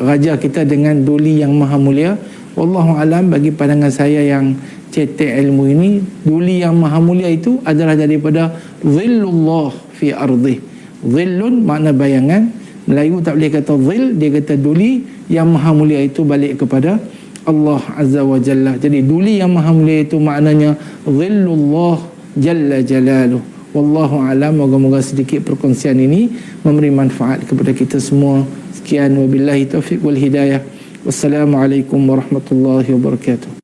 raja kita dengan Duli Yang Maha Mulia. Wallahu alam, bagi pandangan saya yang cetek ilmu ini, duli yang maha mulia itu adalah daripada zillullah fi ardih. Zillun makna bayangan, Melayu tak boleh kata zil, dia kata duli yang maha mulia itu balik kepada Allah Azza wa Jalla. Jadi duli yang maha mulia itu maknanya zillullah jalla jalaluh. Wallahu alam. Moga-moga sedikit perkongsian ini memberi manfaat kepada kita semua. Sekian, wabillahi taufiq wal hidayah. Wassalamualaikum warahmatullahi wabarakatuh.